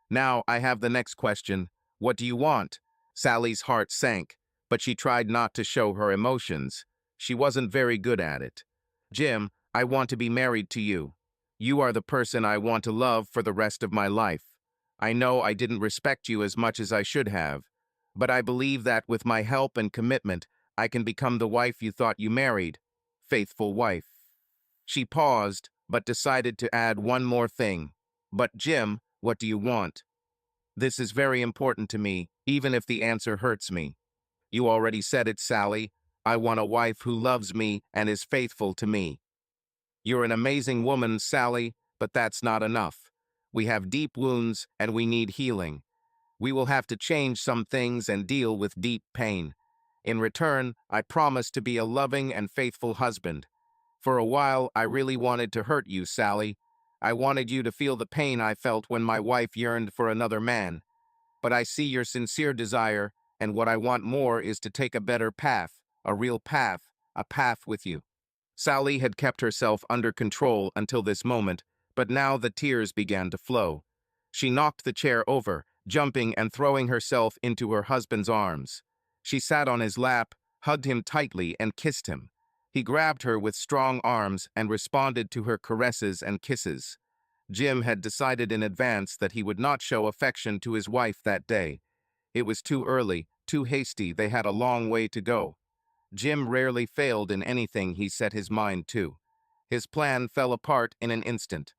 Now I have the next question. What do you want? Sally's heart sank, but she tried not to show her emotions. She wasn't very good at it. Jim, I want to be married to you. You are the person I want to love for the rest of my life. I know I didn't respect you as much as I should have, but I believe that with my help and commitment, I can become the wife you thought you married. Faithful wife. She paused, but decided to add one more thing. But Jim, what do you want? This is very important to me, even if the answer hurts me. You already said it, Sally. I want a wife who loves me and is faithful to me. You're an amazing woman, Sally, but that's not enough. We have deep wounds and we need healing. We will have to change some things and deal with deep pain. In return, I promise to be a loving and faithful husband. For a while, I really wanted to hurt you, Sally. I wanted you to feel the pain I felt when my wife yearned for another man. But I see your sincere desire, and what I want more is to take a better path, a real path, a path with you. Sally had kept herself under control until this moment, but now the tears began to flow. She knocked the chair over, jumping and throwing herself into her husband's arms. She sat on his lap, hugged him tightly, and kissed him. He grabbed her with strong arms and responded to her caresses and kisses. Jim had decided in advance that he would not show affection to his wife that day. It was too early, too hasty, they had a long way to go. Jim rarely failed in anything he set his mind to. His plan fell apart in an instant.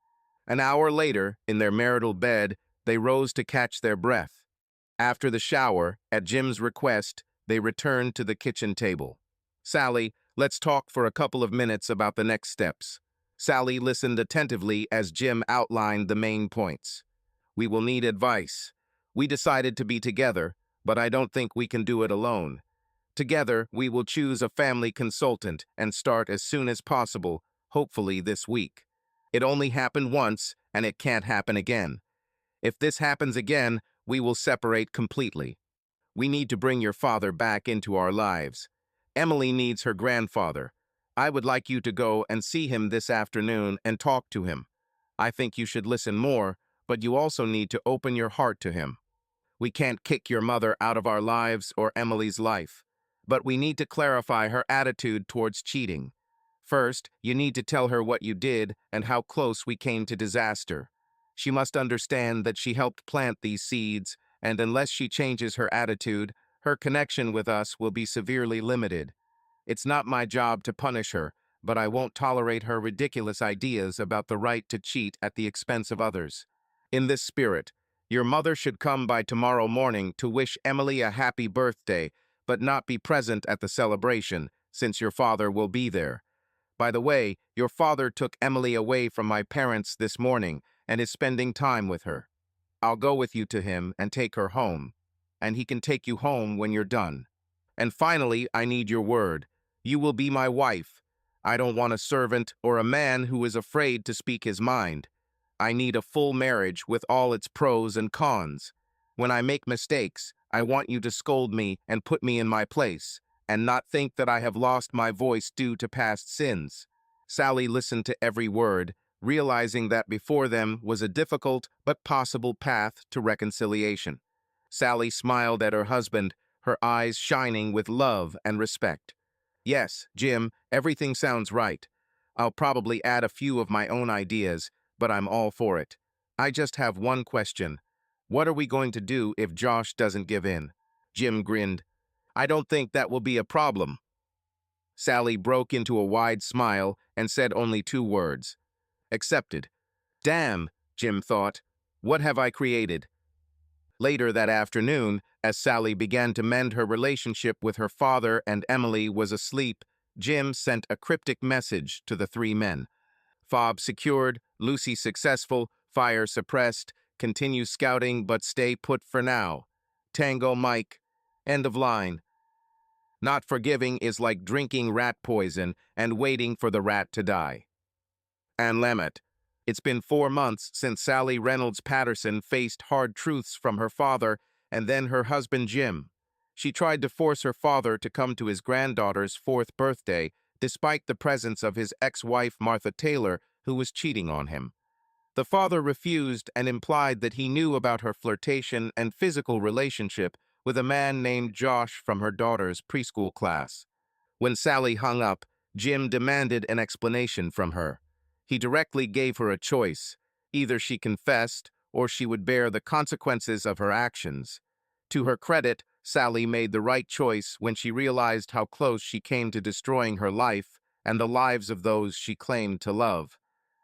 An hour later, in their marital bed, they rose to catch their breath. After the shower, at Jim's request, they returned to the kitchen table. Sally, let's talk for a couple of minutes about the next steps. Sally listened attentively as Jim outlined the main points. We will need advice. We decided to be together, but I don't think we can do it alone. Together, we will choose a family consultant and start as soon as possible, hopefully this week. It only happened once, and it can't happen again. If this happens again, we will separate completely. We need to bring your father back into our lives. Emily needs her grandfather. I would like you to go and see him this afternoon and talk to him. I think you should listen more, but you also need to open your heart to him. We can't kick your mother out of our lives or Emily's life, but we need to clarify her attitude towards cheating. First, you need to tell her what you did and how close we came to disaster. She must understand that she helped plant these seeds, and unless she changes her attitude, her connection with us will be severely limited. It's not my job to punish her, but I won't tolerate her ridiculous ideas about the right to cheat at the expense of others. In this spirit, your mother should come by tomorrow morning to wish Emily a happy birthday, but not be present at the celebration, since your father will be there. By the way, your father took Emily away from my parents this morning, and is spending time with her. I'll go with you to him and take her home, and he can take you home when you're done. And finally, I need your word. You will be my wife. I don't want a servant or a man who is afraid to speak his mind. I need a full marriage with all its pros and cons. When I make mistakes, I want you to scold me and put me in my place, and not think that I have lost my voice due to past sins. Sally listened to every word, realizing that before them was a difficult but possible path to reconciliation. Sally smiled at her husband, her eyes shining with love and respect. Yes, Jim, everything sounds right. I'll probably add a few of my own ideas, but I'm all for it. I just have one question. What are we going to do if Josh doesn't give in? Jim grinned. I don't think that will be a problem. Sally broke into a wide smile and said only two words. Accepted. Damn, Jim thought. What have I created? Later that afternoon, as Sally began to mend her relationship with her father and Emily was asleep, Jim sent a cryptic message to the three men. Fob secured, Lucy successful, fire suppressed, continue scouting but stay put for now. Tango Mike. End of line. Not forgiving is like drinking rat poison and waiting for the rat to die. Anne Lamott. It's been 4 months since Sally Reynolds Patterson faced hard truths from her father and then her husband Jim. She tried to force her father to come to his granddaughter's 4th birthday, despite the presence of his ex-wife Martha Taylor, who was cheating on him. The father refused and implied that he knew about her flirtation and physical relationship with a man named Josh from her daughter's preschool class. When Sally hung up, Jim demanded an explanation from her. He directly gave her a choice. Either she confessed or she would bear the consequences of her actions. To her credit, Sally made the right choice when she realized how close she came to destroying her life and the lives of those she claimed to love.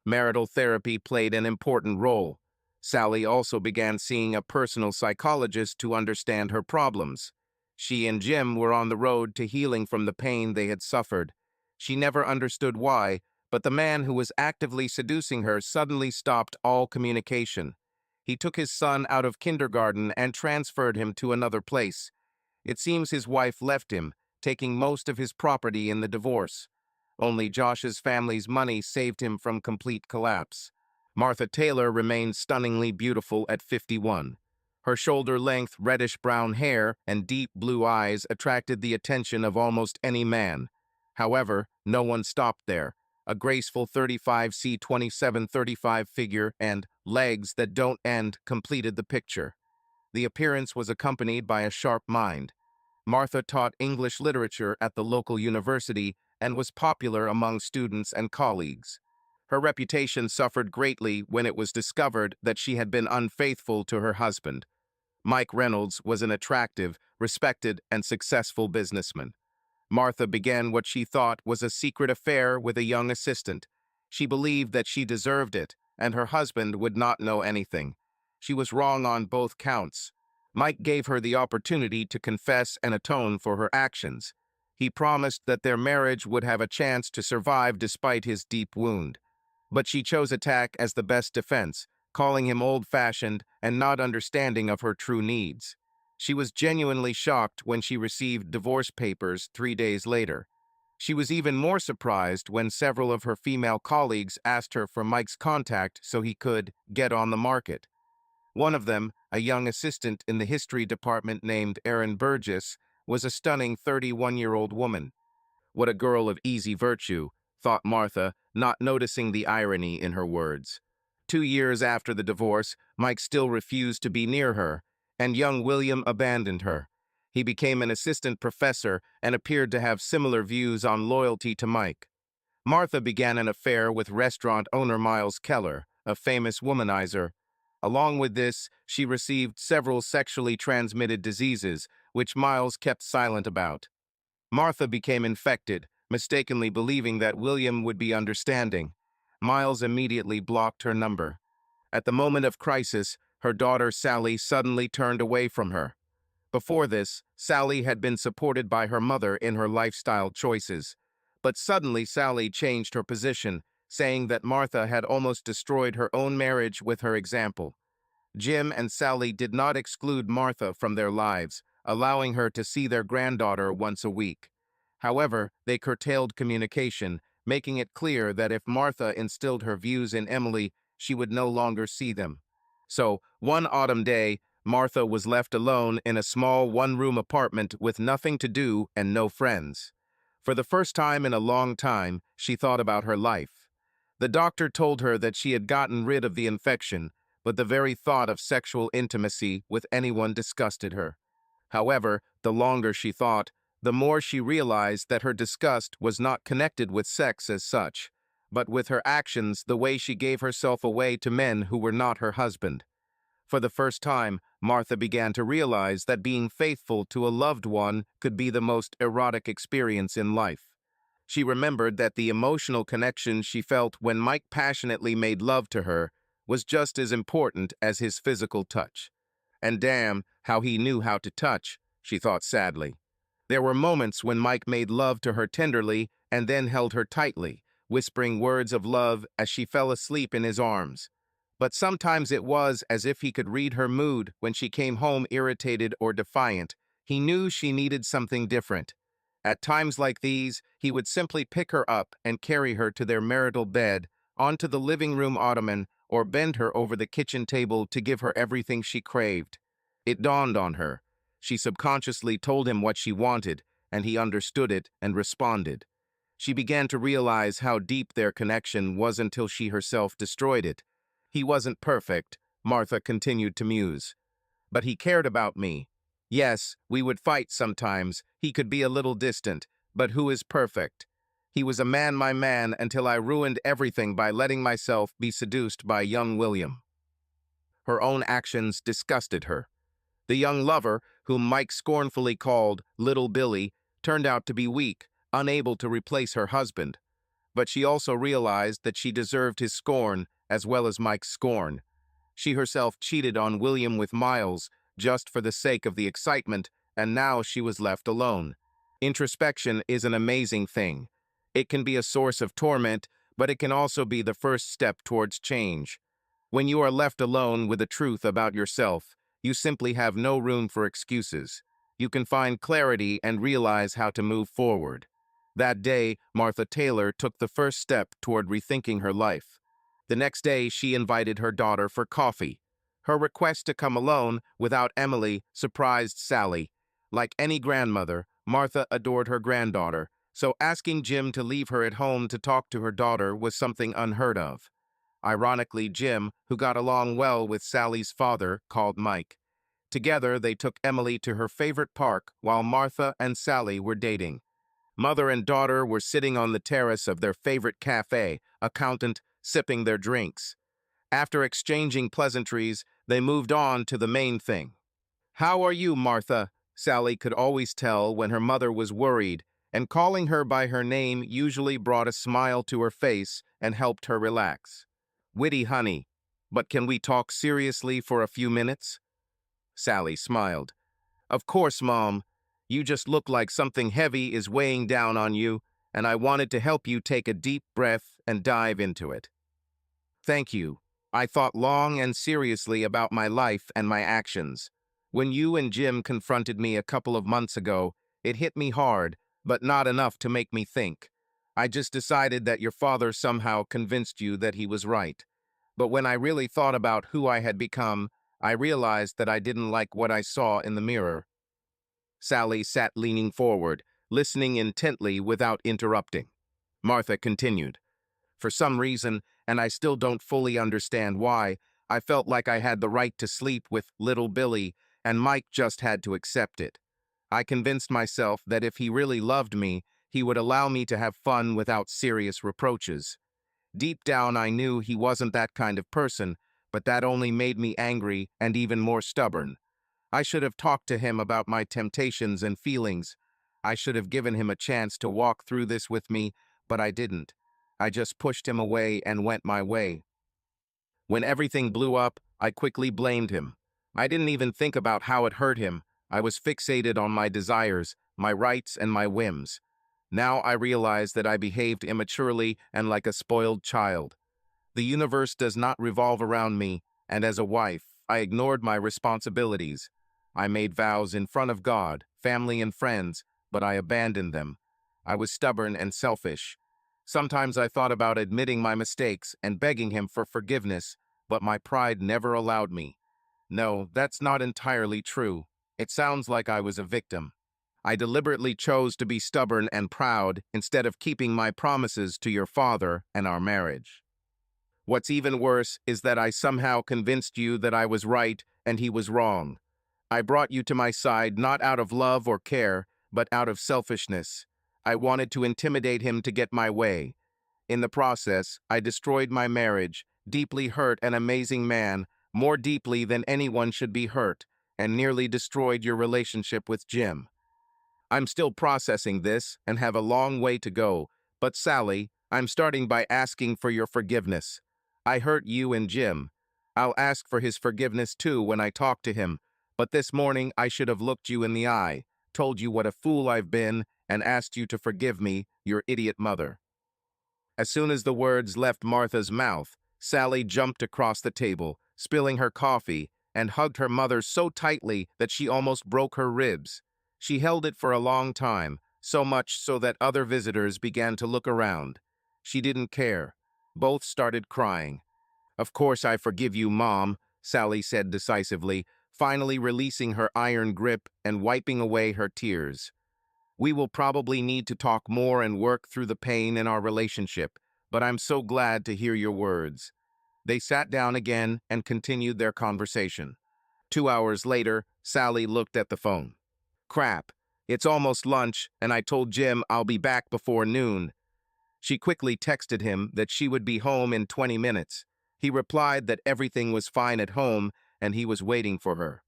Marital therapy played an important role. Sally also began seeing a personal psychologist to understand her problems. She and Jim were on the road to healing from the pain they had suffered. She never understood why, but the man who was actively seducing her suddenly stopped all communication. He took his son out of kindergarten and transferred him to another place. It seems his wife left him, taking most of his property in the divorce. Only Josh's family's money saved him from complete collapse. Martha Taylor remained stunningly beautiful at 51. Her shoulder-length reddish-brown hair and deep blue eyes attracted the attention of almost any man. However, no one stopped there. A graceful 35C27-35 figure and legs that don't end completed the picture. The appearance was accompanied by a sharp mind. Martha taught English literature at the local university and was popular among students and colleagues. Her reputation suffered greatly when it was discovered that she had been unfaithful to her husband. Mike Reynolds was an attractive, respected, and successful businessman. Martha began what she thought was a secret affair with a young assistant. She believed that she deserved it, and her husband would not know anything. She was wrong on both counts. Mike gave her the opportunity to confess and atone for her actions. He promised that their marriage would have a chance to survive despite his deep wound. But she chose attack as the best defense, calling him old-fashioned and not understanding of her true needs. She was genuinely shocked when she received divorce papers 3 days later. She was even more surprised when several of her female colleagues asked her for Mike's contact so he could get on the market. One of them, a young assistant in the history department named Erin Burgess, was a stunning 31-year-old woman. What a girl of easy virtue, thought Martha, not noticing the irony in her words. 2 years after the divorce, Mike still refused to be near her, and young William abandoned her. He became an assistant professor and appeared to have similar views on loyalty to Mike. Martha began an affair with restaurant owner Miles Keller, a famous womanizer. Along with this, she received several sexually transmitted diseases, which Miles kept silent about. Martha became infected, mistakenly believing that William would be understanding. Miles immediately blocked her number. At the moment of crisis, her daughter Sally suddenly turned away from her. Before this, Sally had been supported by her mother in her lifestyle choices. But suddenly Sally changed her position, saying that Martha had almost destroyed her own marriage with her example. Jim and Sally did not exclude Martha from their lives, allowing her to see their granddaughter once a week. However, they curtailed communication, making it clear that if Martha instilled her views in Emily, she would no longer see them. So, one autumn day, Martha was left alone in a small one-room apartment with nothing to do and no friends. For the first time in a long time, she thought about her life. The doctor told her that she had gotten rid of the infection, but the very thought of sexual intimacy with anyone disgusted her. However, the longer she thought, the more she realized that her disgust was not connected with sex as such, but with her actions, the way she gave herself away to men who were not her husband. For the first time, Martha began to realize that being faithful to a loved one could be the most erotic experience in life. She remembered that the emotional connection she felt when Mike passionately made love to her was just as important as his physical touch. And damn, how he knew how to touch, she thought sadly. There were moments when Mike made love to her tenderly and then held her tightly, whispering words of love as she fell asleep in his arms. But sometimes it was as if he could read her mood when she came home irritated or defiant. He knew she needed something different. At times like these, he would simply pick her up and carry her to their marital bed, onto the living room ottoman, or bend her over the kitchen table to give her everything she craved. It dawned on her. She subconsciously told him what she wanted, and he understood it and responded. She began to realize how deep their connection was until she herself destroyed it. He wasn't perfect, Martha continued to muse. But he cared about me. Yes, we would fight sometimes. He could be a little distant, but who is perfect? He was a man, my man, until I ruined everything by letting myself be seduced by young William. Her own actions disgusted her. The young lover, whom Mike scornfully called Little Billy, turned out to be weak, unable to replace her husband. But she also realized that she deserved his scorn as well as Mike's scorn. She herself cheated on William with Miles just for the sake of the excitement, and now she was left alone. Introspection is an amazing thing. It can be a source of torment, but it can also be the first step towards change. When you are left alone with the truth about yourself, you simply have no room for excuses. You can find clarity and realize how to move forward. That day, Martha Taylor took the first step toward rethinking her life. The next day, she invited her daughter for coffee. Her request to come alone, without Emily, surprised Sally. Like any grandmother, Martha adored her granddaughter, so asking Jim to leave her at home to talk to her daughter was something unheard of. Ironically, Jim, who got along well with Sally's father, called Mike. Together, they took Emily to her favorite park while Martha and Sally were dating. Mother and daughter were sitting on the terrace of their favorite cafe, accountant, sipping their drinks. After exchanging pleasantries, they moved on to the main thing. "How are you, Martha?" Sally could always tell when her mother was worried, and calling her by her name usually brought a smile to her face and helped her relax. "Witty, honey, but can we talk seriously for a few minutes?" Sally smiled. "Of course, Mom. You just look like something heavy is weighing down on you, and I wanted to help you take a deep breath and dive into it." "Thank you. I thought long and seriously about my life and my actions. When you and Jim confronted me a couple of months ago, it hit me hard, but not enough to make me think. I just decided that your father somehow convinced you that he was right. But when I really thought about who I had become, I realized that I didn't like what I saw in the mirror." Sally sat leaning forward, listening intently without interrupting. Martha continued. "For some reason, and I still don't fully understand why, I felt like I had the right to sleep with little Billy, and Mike just had to accept it. I convinced myself that if he really loved me, he would allow me to have fun without serious reproaches. Deep down, I knew he wasn't that kind of person, but that only made me angry and even more stubborn. I should have talked to him about my temptations and feelings. I should have given him a chance to walk through this with me, but I didn't. I just pushed him away and went my way. When everything blew up, I quickly blamed him. I didn't even think about how it hurt him. I was fixated on my desires, my rights, and my whims. Now I realize that I behaved immaturely and like a spoiled child. The universe does not revolve around me, and as a wife, I ignored my responsibilities. I made vows in front of God, family, and friends, but I abandoned them. I was stubborn and selfish. Sometimes I thought about admitting my mistakes and begging him for forgiveness, but my pride never allowed me. No, that's not entirely true. It sounds like I was a victim. I deliberately chose to be stubborn and proud instead of keeping my promises to your father and our marriage. What's even worse is that I somehow convinced you that I was right and he was wrong. I brought you to my side not out of love or care, but out of selfishness. I wanted to intimidate him to get my way. In the process, I destroyed my marriage, deeply hurt an amazing man, more deeply than anyone should be hurt, and nearly destroyed your relationship with Jim. I'm still processing this and have a long way to go, but Sally, I'm starting by asking for your forgiveness. I hurt you and Jim. I'll ask for his forgiveness too when I talk to him, but this morning I should have looked you in the eye, told you what a fool I've been, and asked you to forgive me, your idiot mother. As soon as the words left Martha's mouth, Sally jumped across the table, spilling her coffee, and hugged her mother so tightly that she almost broke her ribs. She held it for a long time, so much so that other visitors began to look around. She didn't care. Both started crying. "Of course I forgive you, Mom," Sally said decisively, finally releasing her iron grip and wiping away her tears. "We will probably need to talk more and work through the pain in our relationship, but I'm so glad to hear your words." They sat down again and continued their conversation. 2 hours later, Sally looked at the phone. "Crap, it's almost lunch, and I told Jim I'll be back before noon." She quickly texted him that she would be home in 20 minutes. He replied that everything was fine at home and he was waiting for her.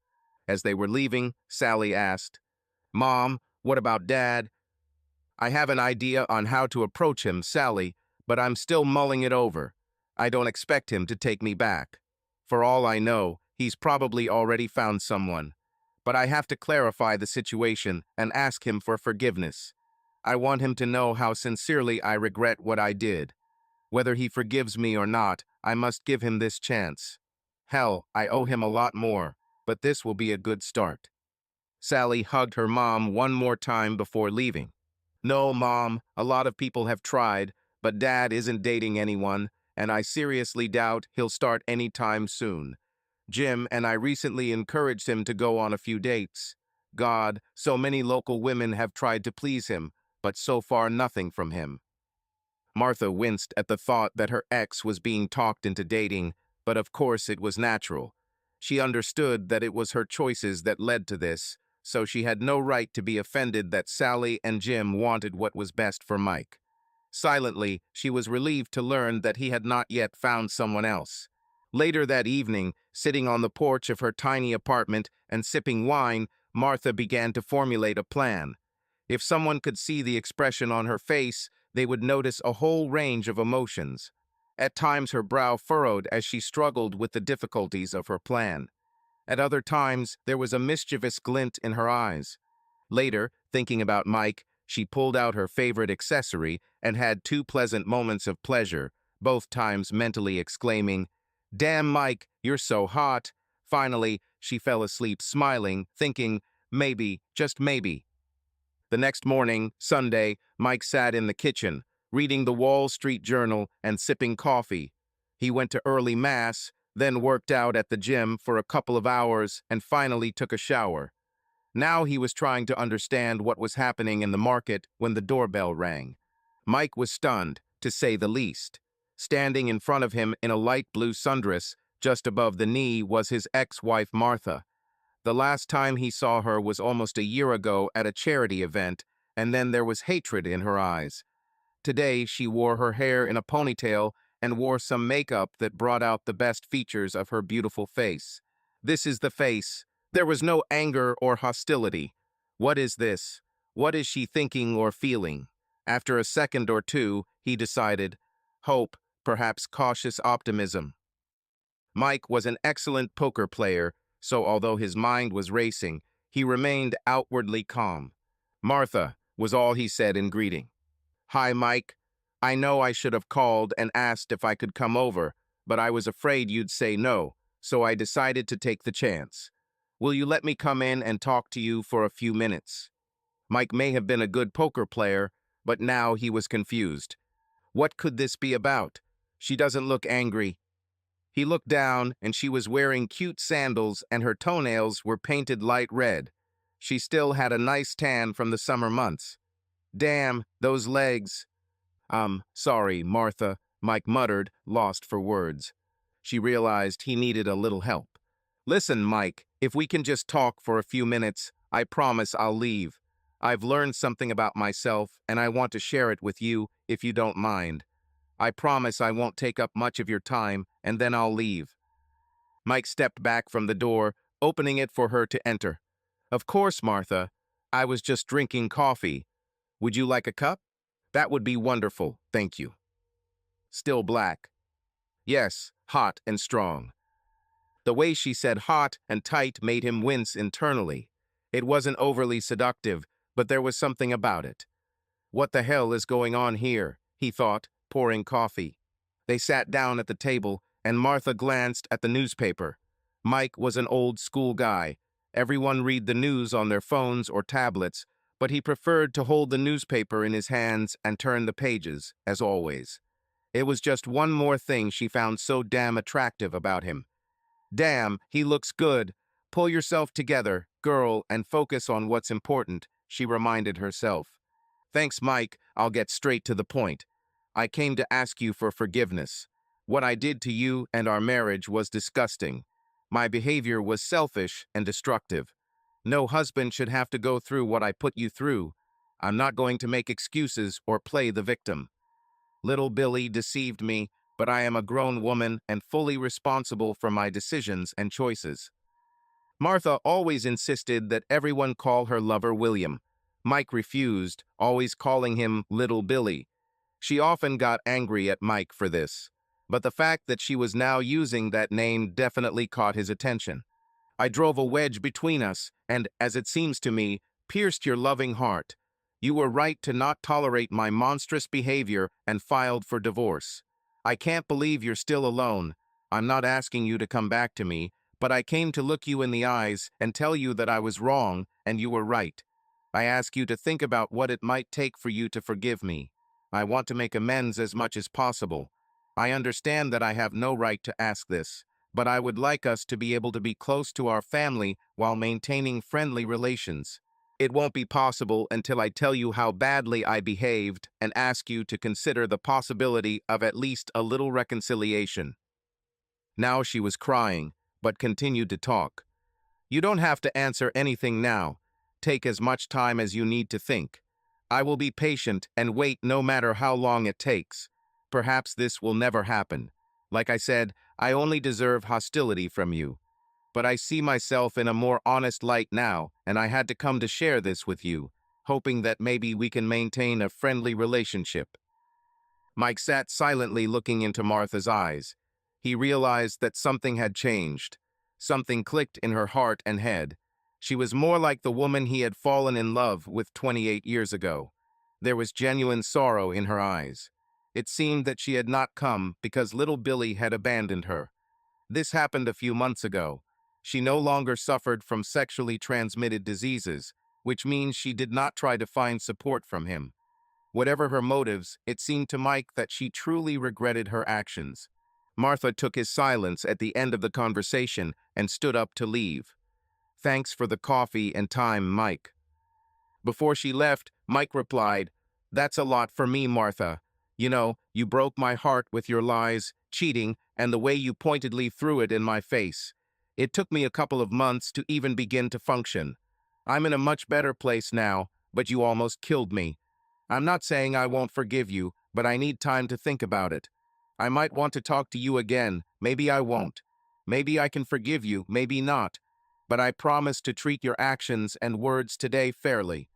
As they were leaving, Sally asked, "Mom, what about Dad?" "I have an idea on how to approach him, Sally, but I'm still mulling it over. I don't expect him to take me back. For all I know, he's probably already found someone. But I have to clarify the situation and ask him for forgiveness. I want him to know how sincerely I regret what I did. Whether he forgives me or not, I must give him this chance. Hell, I owe him a lot more, but this will be a good start." Sally hugged her mom one more time before leaving. "No, Mom, a lot of people have tried, but Dad isn't dating anyone, and I seriously doubt he'll start anytime soon. Jim and I recently encouraged him to go on a few dates. God, so many local women have tried to please him, but so far nothing from him." Martha winced at the thought that her ex was being talked into dating, but of course it was natural. She understood that it was her choices that led to this, so she had no right to be offended that Sally and Jim wanted what was best for Mike. Silently, she was relieved to learn that he had not yet found someone else. Later that evening, sitting on the porch of her tiny apartment and sipping wine, Martha began to formulate a plan. If someone could see the expression on her face, they would notice a whole range of emotions. At times her brow furrowed as she struggled with the difficulties of her plan. At other times, there was a mischievous glint in her eyes. Later, thinking about Mike, she pulled out her favorite accessory and had two pleasant moments of pleasure, both times mentally exclaiming, "Damn, Mike, you're so hot." Finally, she fell asleep smiling, thinking, maybe, just maybe. The next morning, Sunday, Mike sat in the kitchen, reading the Wall Street Journal and sipping coffee. He went to early mass, then worked out at the gym for a couple of hours, and finally took a shower. Now he was trying to understand what was happening in the market when the doorbell rang. Mike was stunned, to say the least. Standing in front of him in a light blue sundress, just above the knee, was his ex-wife Martha. The last time he saw her was almost a year ago at a charity event, and then there was hatred in her eyes. Today, she wore her hair in a ponytail and wore some makeup that brought out the best features of her beautiful face. This is the face. There was no anger or hostility. What is this? What is she thinking or feeling? After a second or two, he decided, hope, perhaps cautious optimism. Mike was an excellent poker player, so although his mind was racing, he remained outwardly calm. "Martha, was all he said in greeting. Hi, Mike. I know I should have called and asked if I could come over, but I was afraid you'd say no, so I decided to take the chance. Will you let me come in and talk to you for a few minutes? Mike may have been a good poker player, but now he was confused. What could this be about? She doesn't look angry. He looked down, and she was wearing cute sandals and her toenails were painted light red. She still had a nice tan from the summer months. Damn, those legs. Sorry, Martha, Mike muttered, lost for words. She realized he needed a little help. Listen, Mike, if we can just talk for a few minutes, I promise I'll leave. I've learned something about myself, and I want to share it with you, if you don't mind. I promise I won't take up much of your time, and then I'll leave. Mike stepped back from the door, opening it for her to enter. Of course, Martha. I was just drinking coffee. Would you like a cup? That would be wonderful, thank you. Still black. Yes, hot and strong. The way she said hot and tight made him wince internally. It wasn't overly seductive, but there was something about it. What the hell is going on here? He thought, pouring coffee. They sat down at the table, and Martha glanced at the newspaper. Mike was an old school guy. Everyone read the news on their phones or tablets, but he preferred to hold the newspaper in his hands and turn the pages, as always. It was just one more thing she found so damn attractive about him. Damn, he looks good. Pull yourself together, girl, and focus on what's important, she reminded herself. Thanks, Mike. I'll get straight to the point. I came to ask you for forgiveness. What I did to you and our marriage was disgusting. My behavior was selfish and destructive. No husband should have to go through what I put you through. I'm not going to make excuses or play the victim. Little Billy deceived me, but I am a grown woman and fully responsible for my decisions and choices. Martha always insisted that everyone call her lover William. Mike refused, always calling him Little Billy. She often got angry at Mike for this, but the fact that she was now using that name definitely caught his attention. I drove a wedge between us and, as it seems to me, pierced your loving heart. You were right to not tolerate my monstrous behavior and filed for divorce. I can't believe you're still alone. I'm not asking you to come back to me, but I came to look you in the eyes and tell you that I was wrong and you were right. I ask you to think about what it might take for you to forgive me. I want to make amends as much as possible. I understand that I have no right to ask this, but I would like us to be able to be close to our family while maintaining friendly relations. It won't be possible until I tell you how badly I behaved and ask you to consider the possibility of at least a little reconciliation. Now she was crying, but continued to talk. You don't have to answer anything now. Take as much time as you need to think. I will be patient and wait no matter how long it takes. Perhaps this will never happen. Like I said, I only deserve hostility from you. But I see myself in a more honest light now, and I had to come to share this with you, hoping that maybe we can maintain a friendly relationship. Mike sat silently looking into Martha's eyes. He realized that something had changed. Something clicked in her heart and head. She was more like the woman he had fallen in love with 28 years ago. There was genuine sorrow in her eyes. It seemed that she had not come because little Billy had abandoned her. This happened a few months ago. She no longer suffered from sexually transmitted diseases, which means she did not try to find support from him. Whatever her motives, it seemed to Mike that she truly regretted her actions. Martha took his silence at the end of the conversation and stood up to leave. Thanks for the coffee and time, Mike. Before she left, Mike replied, That's a lot for me, Martha. You know, you broke my heart with your lies, cheating, and the way you pointedly threw it in my face. It took me a couple of months to even begin to function. I'm in a much better place now, but you almost killed me. I'm not saying I won't forgive you, but I need time to think about it. I might want to talk to you again, maybe I won't. Maybe I can forgive you, maybe not. But I promise to treat your actions and words today fairly.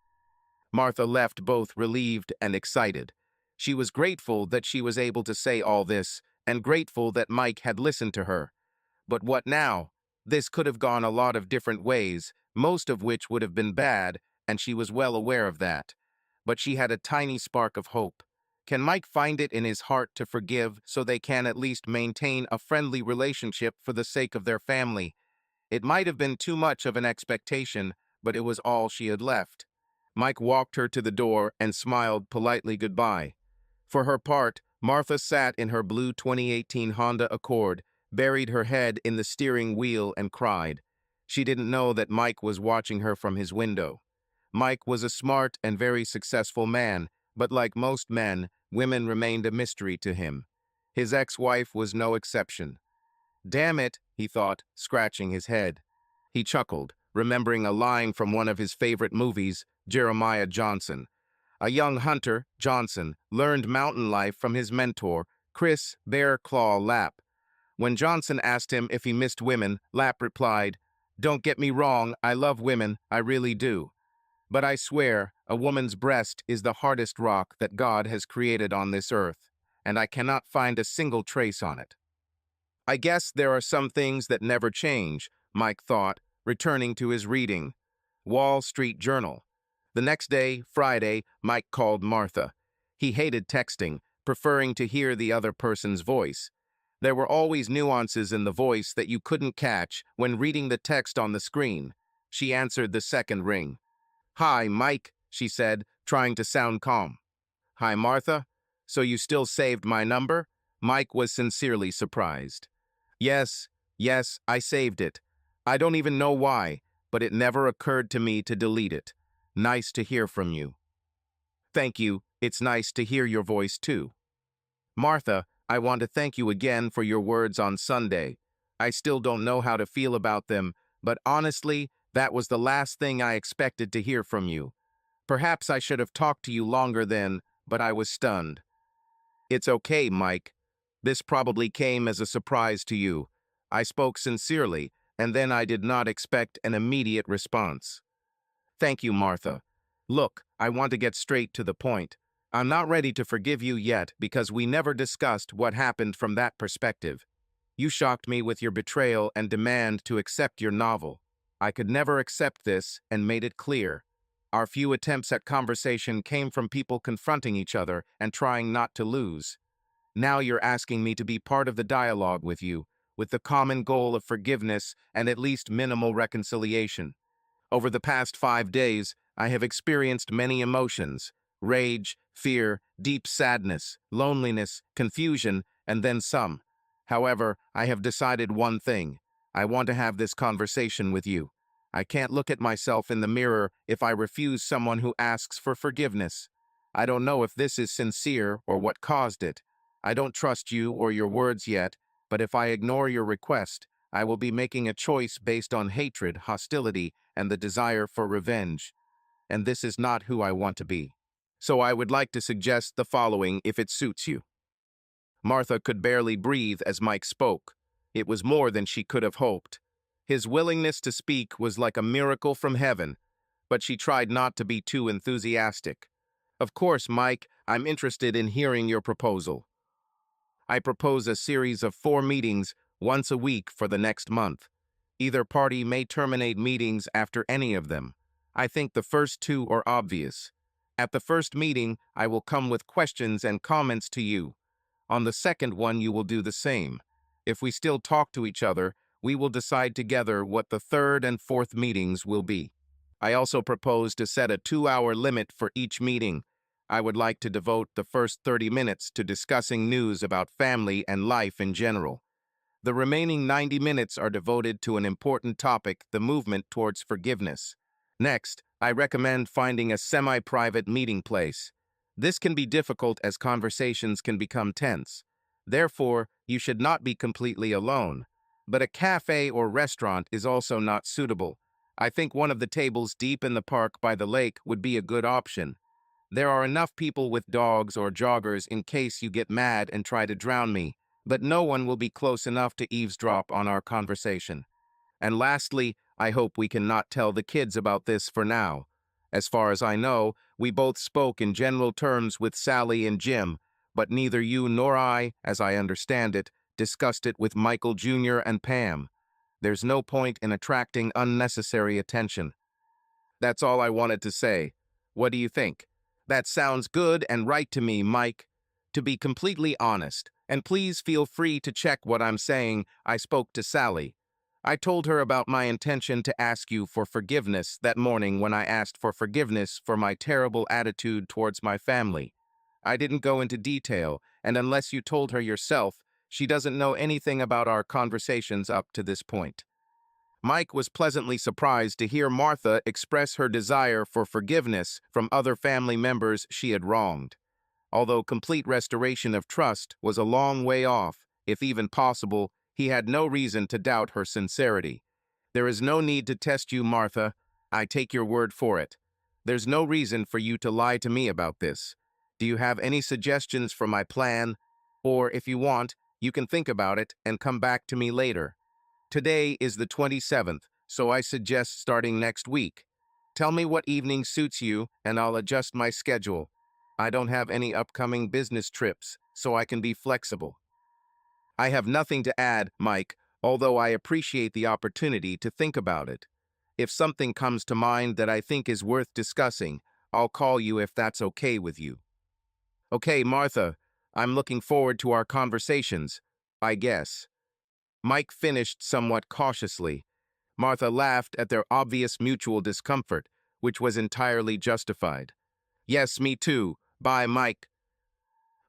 Martha left both relieved and excited. She was grateful that she was able to say all this, and grateful that Mike had listened to her. But what now? This could have gone a lot of different ways, most of which would have been bad, and she was well aware of that. but she had a tiny spark of hope. Can Mike find it in his heart to forgive so they can at least maintain a friendly relationship for the sake of their family? It might have been too much of an expectation, but it was all she had left. Mike walked her to the door and smiled politely goodbye. For her part, Martha sat in her blue 2018 Honda Accord, buried her head in the steering wheel and cried. She didn't know that Mike was watching her from his window. Mike was a smart and very successful man, but like most men, women remained a mystery to him. His ex-wife was no exception. Damn it, he thought, scratching his head. He chuckled, remembering a line from one of his favorite movies, Jeremiah Johnson. A young hunter, Johnson, learned mountain life from his mentor, Chris Bear Claw Lapp. When Johnson asked him if he missed women, Lapp replied, "Don't get me wrong, I love women, I really do. But I swear, a woman's breast is the hardest rock that God has created on this earth, and I cannot find a single trace on it." I guess there are some things that never change, Mike thought, returning to his reading. Wall Street Journal. The next day, Friday, Mike called Martha. He hated texting, preferring to hear the other person's voice. There were always nuances in the voice that you couldn't catch when reading the text on the screen. She answered the second ring. "Hi, Mike," she said, trying to sound calm. "Hi, Martha. So you still saved my number?" Mike was sincerely surprised. Yes, I saved it. I don't even know why, but it never occurred to me to delete it. Nice to hear from you." "Thank you. It's nice to hear your voice, too." "Martha, I want to thank you again for your words on Sunday. I still don't know how to feel about them, but honestly, that was the last thing I expected to hear from you. Perhaps I should have talked to you longer then, but I was stunned." "It's okay, Mike. This probably came as a surprise to you. I spoke sincerely, and then I did not expect an immediate response." "Thank you, Martha. Look, I want to get straight to the point. I'm not ready to forgive you yet because we never discussed what happened from that perspective. You shocked me with your betrayal and demand to accept your novel. I could never accept this and made it clear. Our few attempts at conversation came from people confronting each other and trying not to lose. Now you're asking me to be part of the dialogue with you, with the common goal of forgiveness and at least minimal reconciliation. Over the past 5 days, I have experienced many emotions: rage, fear, deep sadness, loneliness, confusion, and then some. However, I have decided one thing. I want to have this conversation with you. I can't look at myself in the mirror if I refuse someone who asks for forgiveness. I don't know if this is sincere or what caused it. I don't trust you or your words yet, but if I ignore your request, I will be making a choice based on hatred, hostility, and the desire for revenge. And this is not who I want to be. So I would like to suggest the following if it suits you." Martha could barely breathe as Mike spoke. It was more than she could have hoped. His willingness to speak was like a miracle from heaven, but she tried not to be too enthusiastic. "Of course, Mike, I'm interested in hearing your proposal. I propose a series of 4 meetings once a week for the next month. Either party may terminate meetings after any of them. I think the first 2 are obvious. At the first meeting, I will come with questions and comments to you. On the second one, you will do the same. If we still talk to each other, we will decide together what the third and fourth meetings will be. I also propose to set a 2-hour limit for each meeting. I would like to devote the first 30 minutes to discussing news about family and life in general. The remaining 90 minutes are devoted to an important topic, the movement towards forgiveness. Next, I recommend finding a semi-private meeting place. This can be difficult as conversations can become tense. Therefore, you should not be completely alone. But a cafe or restaurant is also not suitable. I think one of the tables deep in the park by the lake would be a good option. There are enough people with dogs or joggers in case you get mad and try to drown me, but no one will be close enough to eavesdrop on our conversation. And lastly, I hope we can not tell the kids about this for now. As far as I know, we both spoke in general terms with Sally and Jim, but neither you nor I, as I understand it, discussed it with Michael Jr. and Pam. There's no point in attracting unnecessary attention. That's all I wanted to say. What do you think? That sounds good and right to me, Mike. To be completely honest, and please feel free to check what I'm saying, I spoke to Sally. I told her about my intention to ask you for forgiveness that morning when I asked for forgiveness for my terrible attitude towards my family. I didn't go into detail, and unless you told her yourself, she doesn't know anything about our conversations up to this point. Mike was pleasantly surprised to hear Martha express her desire for forgiveness from other family members she had wronged. Although complete restoration of trust was a long way off, if even possible, he had no reason to doubt her sincerity. There is no need to test you, Martha. I take your word for it. There's no reason for you to lie to me about this. Do you have any suggestions for my plan? Or, if you want, you can think about it and come back to me later. Today is the 27th, so I suggest starting next week. Tell me what evening suits you, and I'll adjust my schedule. I don't have any upcoming business trips, so I can be flexible. I have nothing to add, Mike, although I appreciate the opportunity to think about it. If something comes to mind that I think is worth discussing, I'll call you if that's okay with you. Okay, Martha, I'm looking forward to our conversations, I guess. Mike finished somewhat cautiously. Martha laughed at their obvious mutual discomfort, which was entirely justified. Yes, me too. Bye, Mike.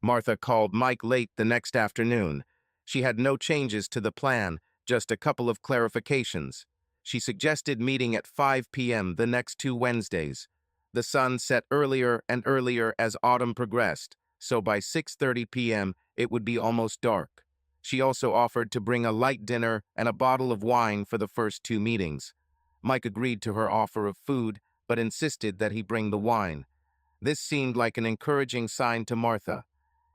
Martha called Mike late the next afternoon. She had no changes to the plan, just a couple of clarifications. She suggested meeting at 5 p.m. the next 2 Wednesdays. The sun set earlier and earlier as autumn progressed, so by 6:30 p.m. it would be almost dark. She also offered to bring a light dinner and a bottle of wine for the first 2 meetings. Mike agreed to her offer of food, but insisted that he bring the wine. This seemed like an encouraging sign to Martha.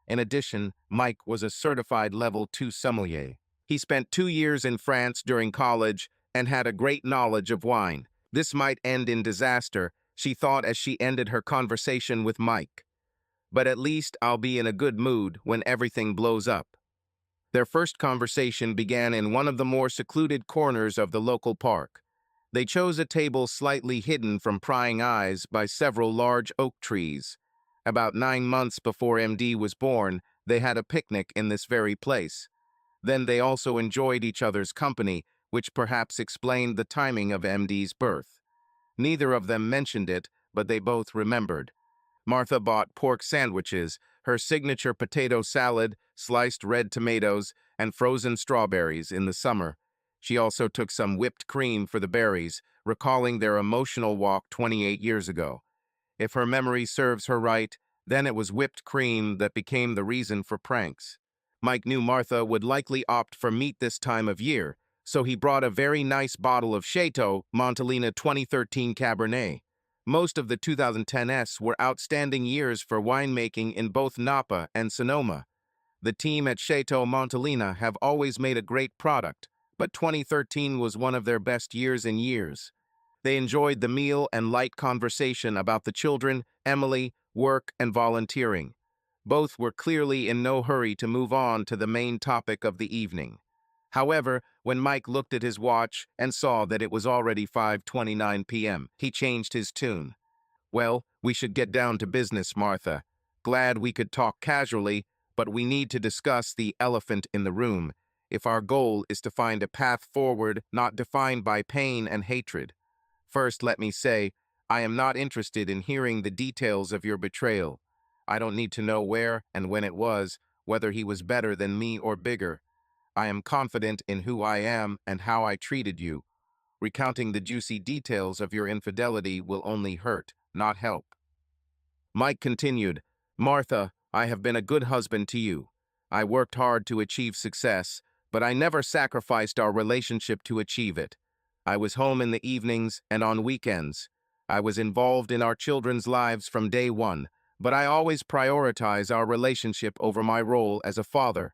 In addition, Mike was a certified level 2 sommelier. He spent 2 years in France during college and had a great knowledge of wine. This might end in disaster, she thought as she ended her conversation with Mike. But at least I'll be in a good mood when everything blows up. Their first conversation began in one of the more secluded corners of the local park. They chose a table slightly hidden from prying eyes by several large oak trees. About 9 months before MD was born, they had a picnic in this very place. Then they also enjoyed each other's company, which perhaps explained the timing of MD's birth. Neither of them mentioned it, but they both remembered. Martha bought pork sandwiches, her signature potato salad, sliced red tomatoes, and frozen strawberries in the summer. She also took some whipped cream for the berries, recalling their emotional walk 28 years ago. If her memory serves her right, then it was whipped cream that became the reason for pranks. Mike knew Martha would likely opt for meat this time of year, so he brought a very nice bottle of Chateau Montelena 2013 Cabernet. Most of the 2010s were outstanding years for winemaking in both Napa and Sonoma. The team at Chateau Montelena have always made a great product, but 2013 was one of their best years in years. They enjoyed the meal and light conversation about the children, Emily, work, and volunteering. Both were clearly in no hurry to move on to the main topic of the evening. However, when Mike looked at his watch and saw that it was already 5:29 p.m., he changed his tune. Well, we should get down to business, Martha. Glad we could talk casually, but we need to discuss the elephant in the room, if our goal is to find a path forward not defined by pain and hatred. First, let me say, I am not interested in hearing the details of your betrayal. I don't need to know where and when it was, whether he was better than me or bigger. I am confident in who I am and how I treated you. Recounting the juicy details of your infidelity will only hurt, not help. Mike continued, Martha, I have been a good husband to you. I worked hard to achieve success, but I never sacrificed our relationship to achieve it. I was home in the evenings and on weekends. I was involved in our children's lives from day one, but I always prioritize our relationship over my role as a father.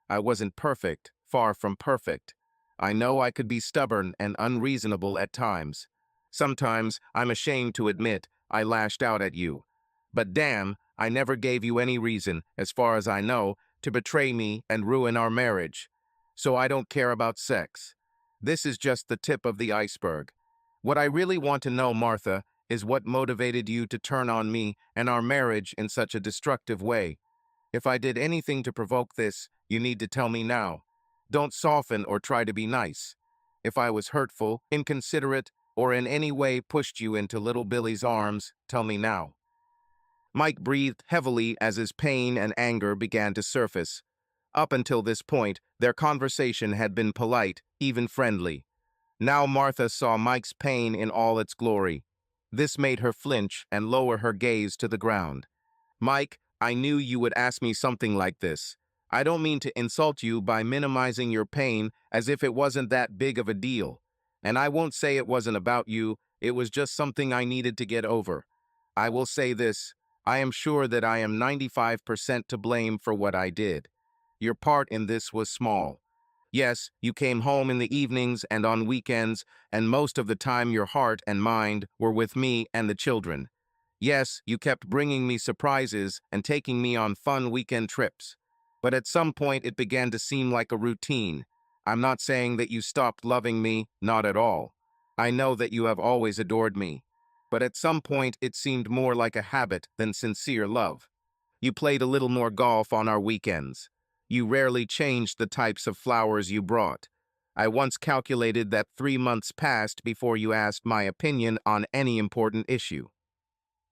I wasn't perfect, far from perfect. I know I could be stubborn and unreasonable at times. Sometimes I'm ashamed to admit I lashed out at you. But damn, I never gave you any reason, as far as I know, to betray me and ruin our marriage. So I don't care about sex. This is just the tip of the iceberg. What I really want to know, Martha, is what motivated you to turn on me and our marriage in such a destructive way. If I did anything to provoke this, you need to tell me now. Don't soften or try to be nice. If I was hurtful, inconsiderate, or in any way pushed you into little Billy's arms, tell me now. Mike breathed heavily as his pain and anger began to surface. Up until this point, their conversation had been polite, even friendly. Now Martha saw Mike's pain in all its glory. This made her flinch and lower her gaze to the ground. Mike, I knew you would ask me something like this. I don't mean to insult you by minimizing your pain as if it wasn't that big of a deal. And I won't say it wasn't about you, it was just something I needed to get over. I will say this, I am sure that I am 95% to blame for what I did. Your part in this was small. Yes, you came home in the evenings and on weekends, and most of the time your heart and mind were with me and the children. Yes, you kept bringing me surprises and taking me on fun weekend trips. But at some point it began to seem like a routine. I'm not saying that you stopped loving me, not at all. I know that you have always adored me. But at some point it seemed more like a habit than sincere love. You played a little more golf on our weekends. You rarely changed the types of flowers you brought. I once calculated that 3 months passed before you asked my opinion on any important issue.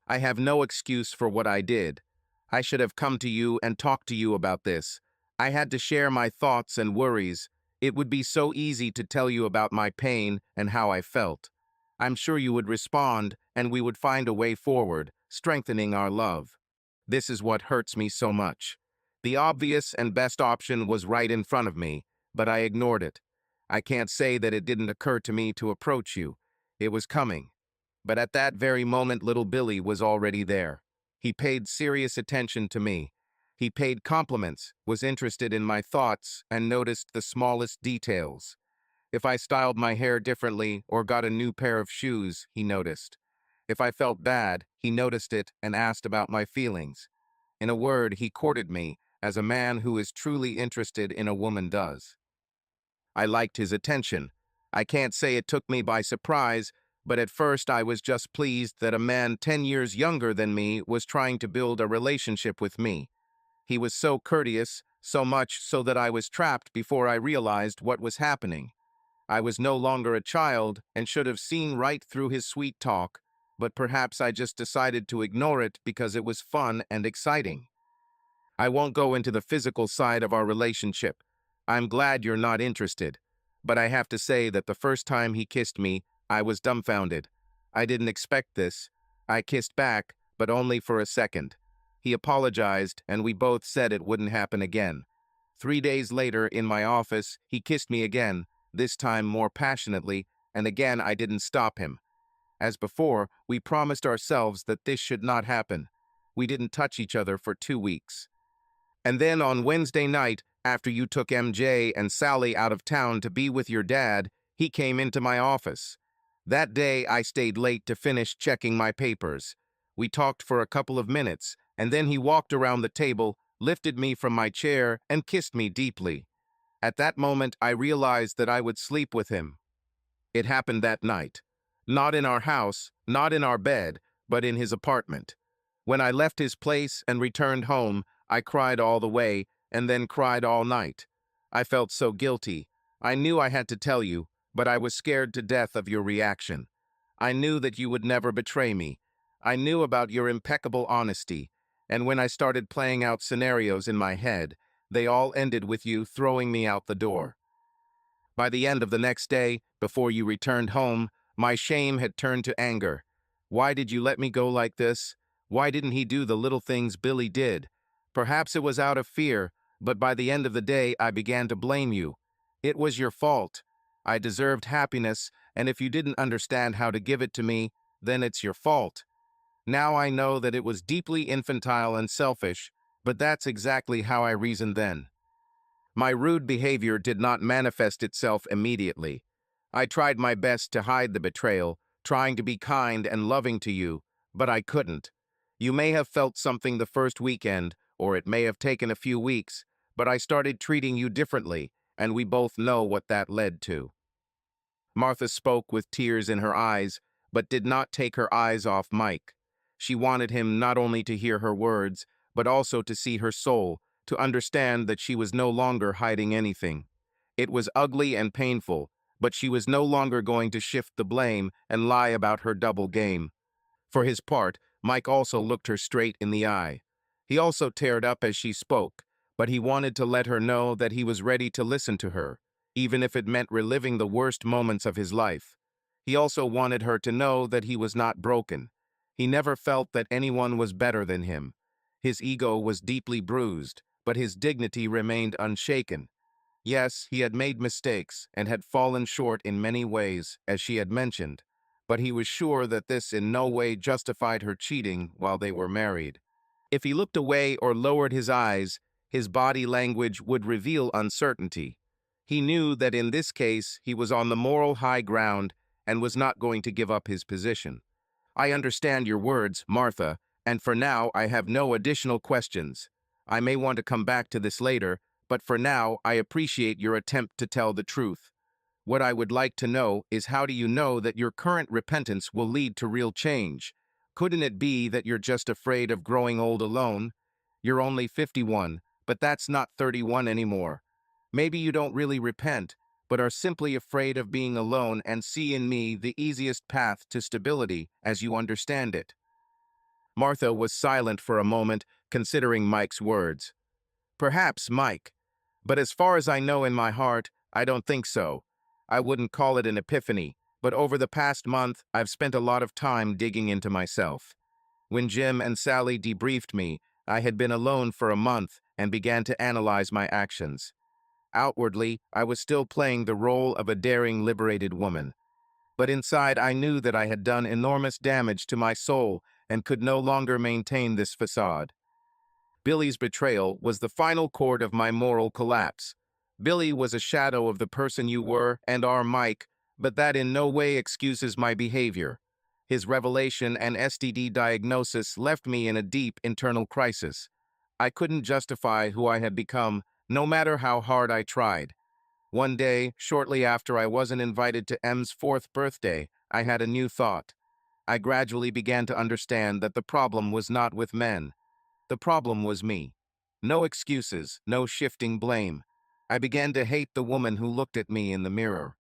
I have no excuse for what I did. I should have come to you and talked to you about this. I had to share my thoughts and worries. It would be so easy to tell you about my pain and how I felt. I'm sure you would respond, and we would find a way forward, strengthening our love. This is what hurts me so much. The obvious and best option was right in front of me, but I ignored it. I can't say that it didn't occur to me to approach you. It was coming. But at that very moment, little Billy was already there. He paid serious attention to me. He paid compliments, was interested in my thoughts, and noticed the smallest details. If I styled my hair differently or got a new pair of shoes, he noticed. If I felt bad, he noticed it and asked about my feelings. In a word, he courted me, as a man who is truly interested in a woman does. I liked his attention. I can't say it took me by surprise, but at first I was just pleased that a man 10 years younger than me was trying to build a relationship with me. He was so courteous, so much so that I was trapped before I realized what was happening. I was no longer a child and should have seen right through his sweet talk, but perhaps I just decided to ignore it because it was fun and exciting. I won't go into the physical side of our relationship. I'm glad you're not interested. But I have to say that the first time he kissed me, I was dumbfounded. I didn't expect this. I kissed back, but only for a second. He apologized, and we both said it wouldn't happen again. 3 days later, in my office, he kissed me again, this time more passionately, and again I didn't stop him. As before, we promised ourselves that this should not happen. We didn't touch each other for 2 weeks. And then on Wednesday night, after you took MJ and Sally out of town to be with your dad, he came into my office. That day, I stayed late to finish checking my papers. We talked for a couple of minutes, and then he walked around the table, lifted me from my chair, and kissed me deeply. At that moment, I realized that I would sleep with him. It happened that night. Not in our house, not in our bed, but in his apartment. When I left his place and returned home, I cried all the way, and then cried all night. I felt so guilty. I knew I had to tell you, but I was scared to death of your reaction. I knew that you would never betray me. I knew about your impeccable honesty, and when I started playing out scenarios in my head, they all ended with you throwing me out the door. By the end of the next day, before you returned home, my shame had turned to anger. Why did you let me go like this? Why didn't he do the little things Billy did? Perhaps it was out of fear, but by the end of the day, I began to blame you. It was your fault. I deserved happiness, and if you didn't understand how to give it to me, then it's your fault. Now I know that it was deeply infantile and selfish, but that's exactly how I reasoned then. My rude behavior did not manifest itself immediately. I tried my best to hide the betrayal, trying to be kind and loving to you, but I couldn't. You may have felt something the first weekend, or it may have taken a few weeks, but I started treating you differently, and we both know what that led to. Martha spoke with tears in her eyes, but did not take her eyes off Mike. She wanted him not only to hear her words, but also to see her soul, to understand that she was no longer hiding anything. It was ugly and painful, but she was no longer going to shift the blame and lie about her double game. For his part, Mike also looked her straight in the eye. He also teared up as she spoke, but he wanted to let her know that he was ready to listen to her, even if it meant reliving the worst moments of his life. He also wanted her to know that he was not broken. He never felt that anyone was better than him. His ego was deeply bruised, but his dignity remained unshaken. Yes, he had made mistakes and had fallen short in many ways, as she had mentioned, but he was sure that this in no way justified her cheating while they were married. If he looked away or lowered his eyes, his body language would reveal uncertainty. He knew that in this case he was on the moral high ground and was not going to give up his position. I understand your words, Martha, and for now I have no additional questions. I may want to come back to this later, but for now I appreciate your attempt to tell the truth. What I would like to know is, how do you know that your current repentance will lead to real change? Couldn't it be that you're just afraid of growing old alone? You're only 51, but that's not 31 anymore. Maybe you don't really repent, but are simply afraid of being alone and see in me the easiest path to stability as you understand it. Martha was silent for a moment, considering Mike's words. Perhaps, Mike. But as far as I know in my heart, I don't think so. I wouldn't call it an epiphany, but over the past month, I've spent a lot of time digging into myself. When Jim and Sally debriefed me, I had been alone for a month and began to analyze my actions. Outwardly, I was still playing the role of a daring, liberated woman. But inside, I knew that I had done enormous damage to my soul and could no longer maintain this facade. Billy's betrayal was the final chord of my moral collapse. Billy was a shadow of the person you were and are, Mike, but that in no way excuses my behavior. His revelation and STD diagnosis left me in a deep internal crisis. I couldn't justify who I had become, no matter how hard I tried. One day, shortly after I wasn't invited to M's 4th birthday, I had a new thought. I gradually began to understand that the problem was not with men. The problem was me. No excuses, no shifting blame. I began to hate the woman who looked at me in the mirror.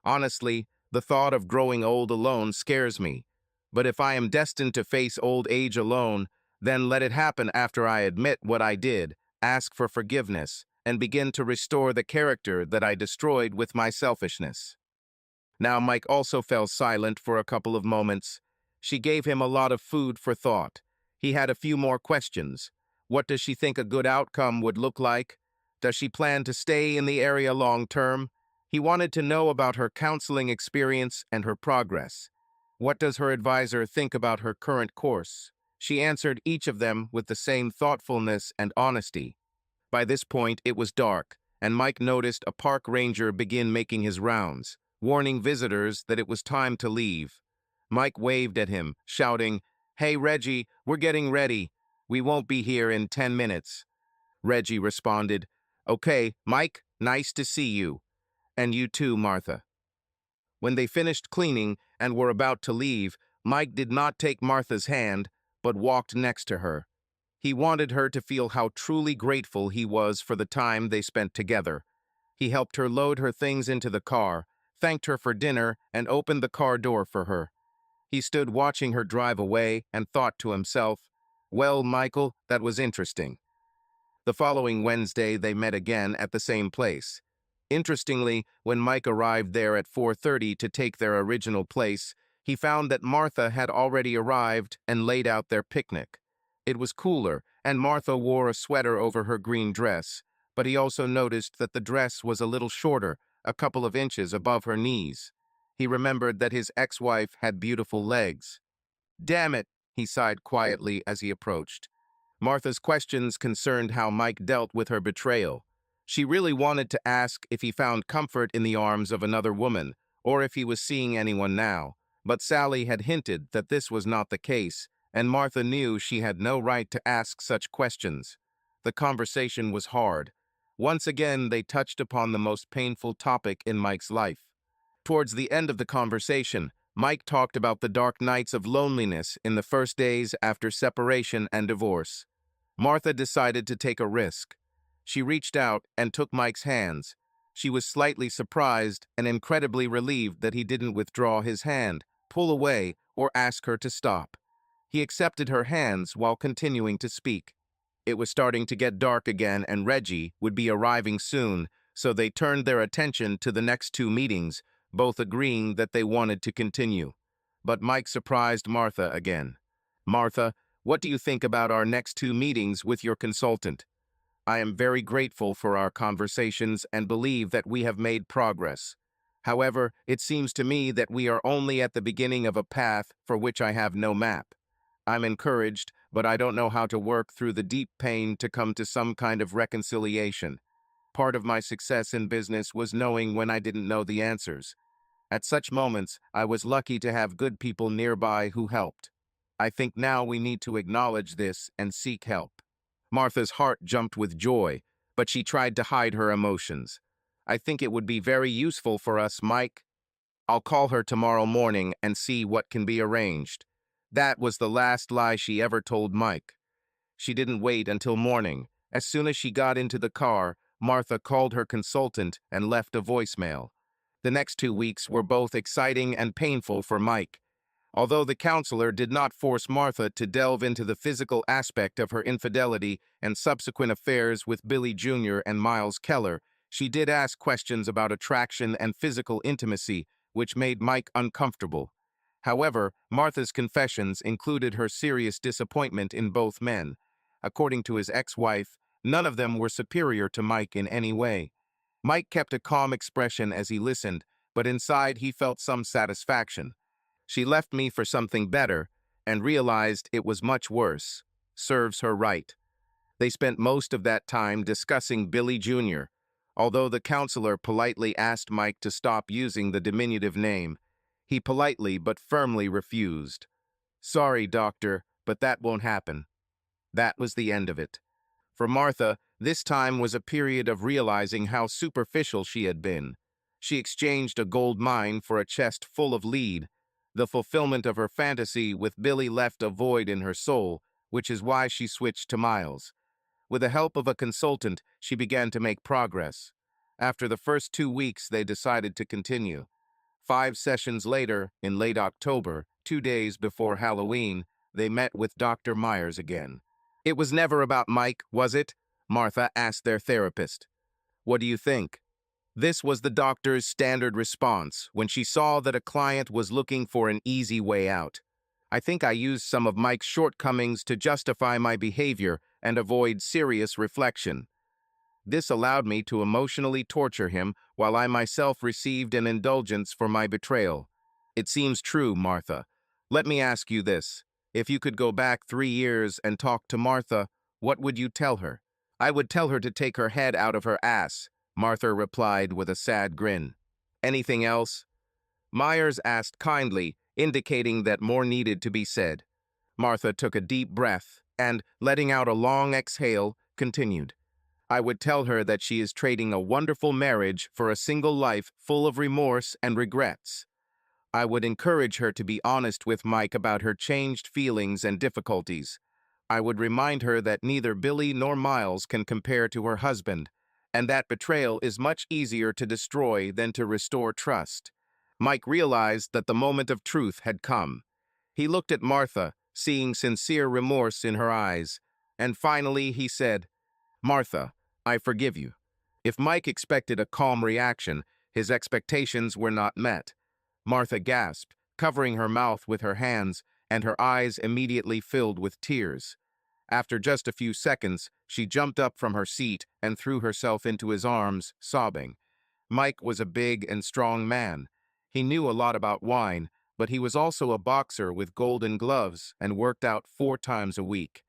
Honestly, the thought of growing old alone scares me. But if I am destined to face old age alone, then let it happen after I admit what I did, ask for forgiveness, and begin to restore the character that I destroyed with my selfishness. Now Mike also fell silent for a couple of moments. She gave him a lot of food for thought. He had a few more questions. What does she think a good outcome would look like? Does she plan to stay in the area long term? He wanted to know about her counseling experience and her progress. What does her advisor think about her current course? She answered each of them with the same thoughtfulness and honesty. By this point, it was dark, and Mike noticed a park ranger begin making his rounds, warning visitors that it was time to leave. Mike waved at him, shouting, "Hey, Reggie, we're getting ready. We won't be here in 10 minutes." Reggie responded, "Okay, Mike, nice to see you. And you too, Martha." When they finished cleaning and were about to leave, Mike did not take Martha's hand, but walked next to her. He wanted her to feel how truly grateful he was for the time they spent together. He helped her load her things into the car, thanked her for dinner, and opened the car door for her. He stood watching her drive away and thought to himself, "Well, Michael, that was interesting." The following Wednesday, they met again at the same place. Interestingly, when Mike arrived there at 4:30 to take their original place, he found that Martha had already arrived and laid out their picnic. It was cooler, and Martha wore a sweater over her green dress, but he also noticed that the dress was a little shorter, a couple of inches above her knees. He remembered that his ex-wife had beautiful legs. "Damn it," he sighed quietly as he approached. Martha's questions concerned how Mike dealt with her betrayal. She really wanted to ask if he found comfort in the arms of another woman, or if he was seeing anyone now, but Sally had hinted that this was not the case, and Martha knew she had no right to ask such questions. The conversation was hard. Once again, they touched upon the most painful topic in Mike's life. Towards the end of the conversation, Mike talked about the dark nights of loneliness in the first days after separation and divorce. Martha decided to take a risk. She reached out and took Mike's hands. She was slightly surprised and incredibly relieved that he didn't withdraw his hand, pull away, or ask her to stop. He accepted her hands while continuing to speak. It was starting to get dark again and Reggie would be arriving soon, so they turned their attention to the next two meetings, both agreeing that they wanted to continue. But Mike surprised Martha again. "Martha, what do you think about our next two meetings with your consultant? I am very grateful for our conversations and believe that we have made progress. However, it seems to me that we are only at the beginning of a path for which I have no map. I'm encouraged, but I don't know how to work through the deep pain to come to some kind of reconciliation. Part of my success in business was knowing when I didn't know the answers. At such moments, I was lucky to have good people nearby who helped. I think now we need to acknowledge this and seek help." Martha's heart jumped with joy, but she tried to hide her emotions. "I think it would be very useful for us, Mike. I'll call her tomorrow morning and see what can be arranged." That was the last lie she ever told Mike. She didn't wait until morning. As soon as she got into the car, Martha called her consultant and left a voicemail. The next 2 weeks were both exciting and painful for Mike. Although the counselor did not force Martha to delve into the physical aspect of her infidelity and subsequent affairs with Billy Jr. and Miles Keller, she did ask questions about attraction and physical intimacy, which made Mike uncomfortable. However, Martha's confessions included her serious disappointment in both men. According to his ex-wife, none of them were superior to Mike in any way. Mike kept a calm expression as he listened, but inside he felt some satisfaction. "She left me for something better and realized it was much worse. Serves her right." They spent most of that time discussing Billy Jr. Although the counselor politely asked Mike to stop using the diminutive name, he politely but firmly refused. "Sorry, doctor, but that won't happen." That was the end of it. For Martha, this time was a period of realizing how superficial she had been. She exchanged a gold mine for a chest full of lead. The fulfillment of her fantasy with Billy left a void in her soul, which is why she switched to Miles. With the help of a consultant, she began to make progress. After the first 2 weeks, they decided to continue. 5 sessions later, in late October, 2 days before Halloween, they met with Dr. Myers again. "It was never about Mike, was it?" Martha asked their therapist. "What do you think?" This was the doctor's standard response when she saw that a client was looking for an easy way out. "I think I used some of Mike's shortcomings to justify my behavior and avoid serious reflection. This allowed me to emotionally torture him while I myself received an indulgence for my betrayal." It seems true, Martha. Let me ask you this. If you could go back 3 years and talk to Martha, what would you tell her? "I would tell her to take her head out of her ass," Martha replied with a sad grin. "Anything else?" Myers asked kindly, indicating that more needed to be said. Martha took a deep breath and, letting out a long exhale, continued. "I would tell her that she is trading a wonderful marriage for a single life full of remorse and regrets. I would encourage her to be honest with Mike about her changed feelings and difficulties. I would remind her that neither Billy nor Miles can compare to her husband, and that betrayal is much easier to destroy than to restore trust." Mike realized that the moment of truth had come. He looked at Martha, seeing sincere remorse in her eyes, and finally he said, "Martha, I forgive you." If Mike expected a calm reaction, his expectations were not met. Martha gasped, covering her mouth with her hands, and her eyes immediately filled with tears. After just a few seconds, she jumped up from her seat and threw herself into his arms, sobbing. Mike was a big and strong man. He knew a lot about wine, but he was also a boxer with golden gloves and worked out 4 times a week.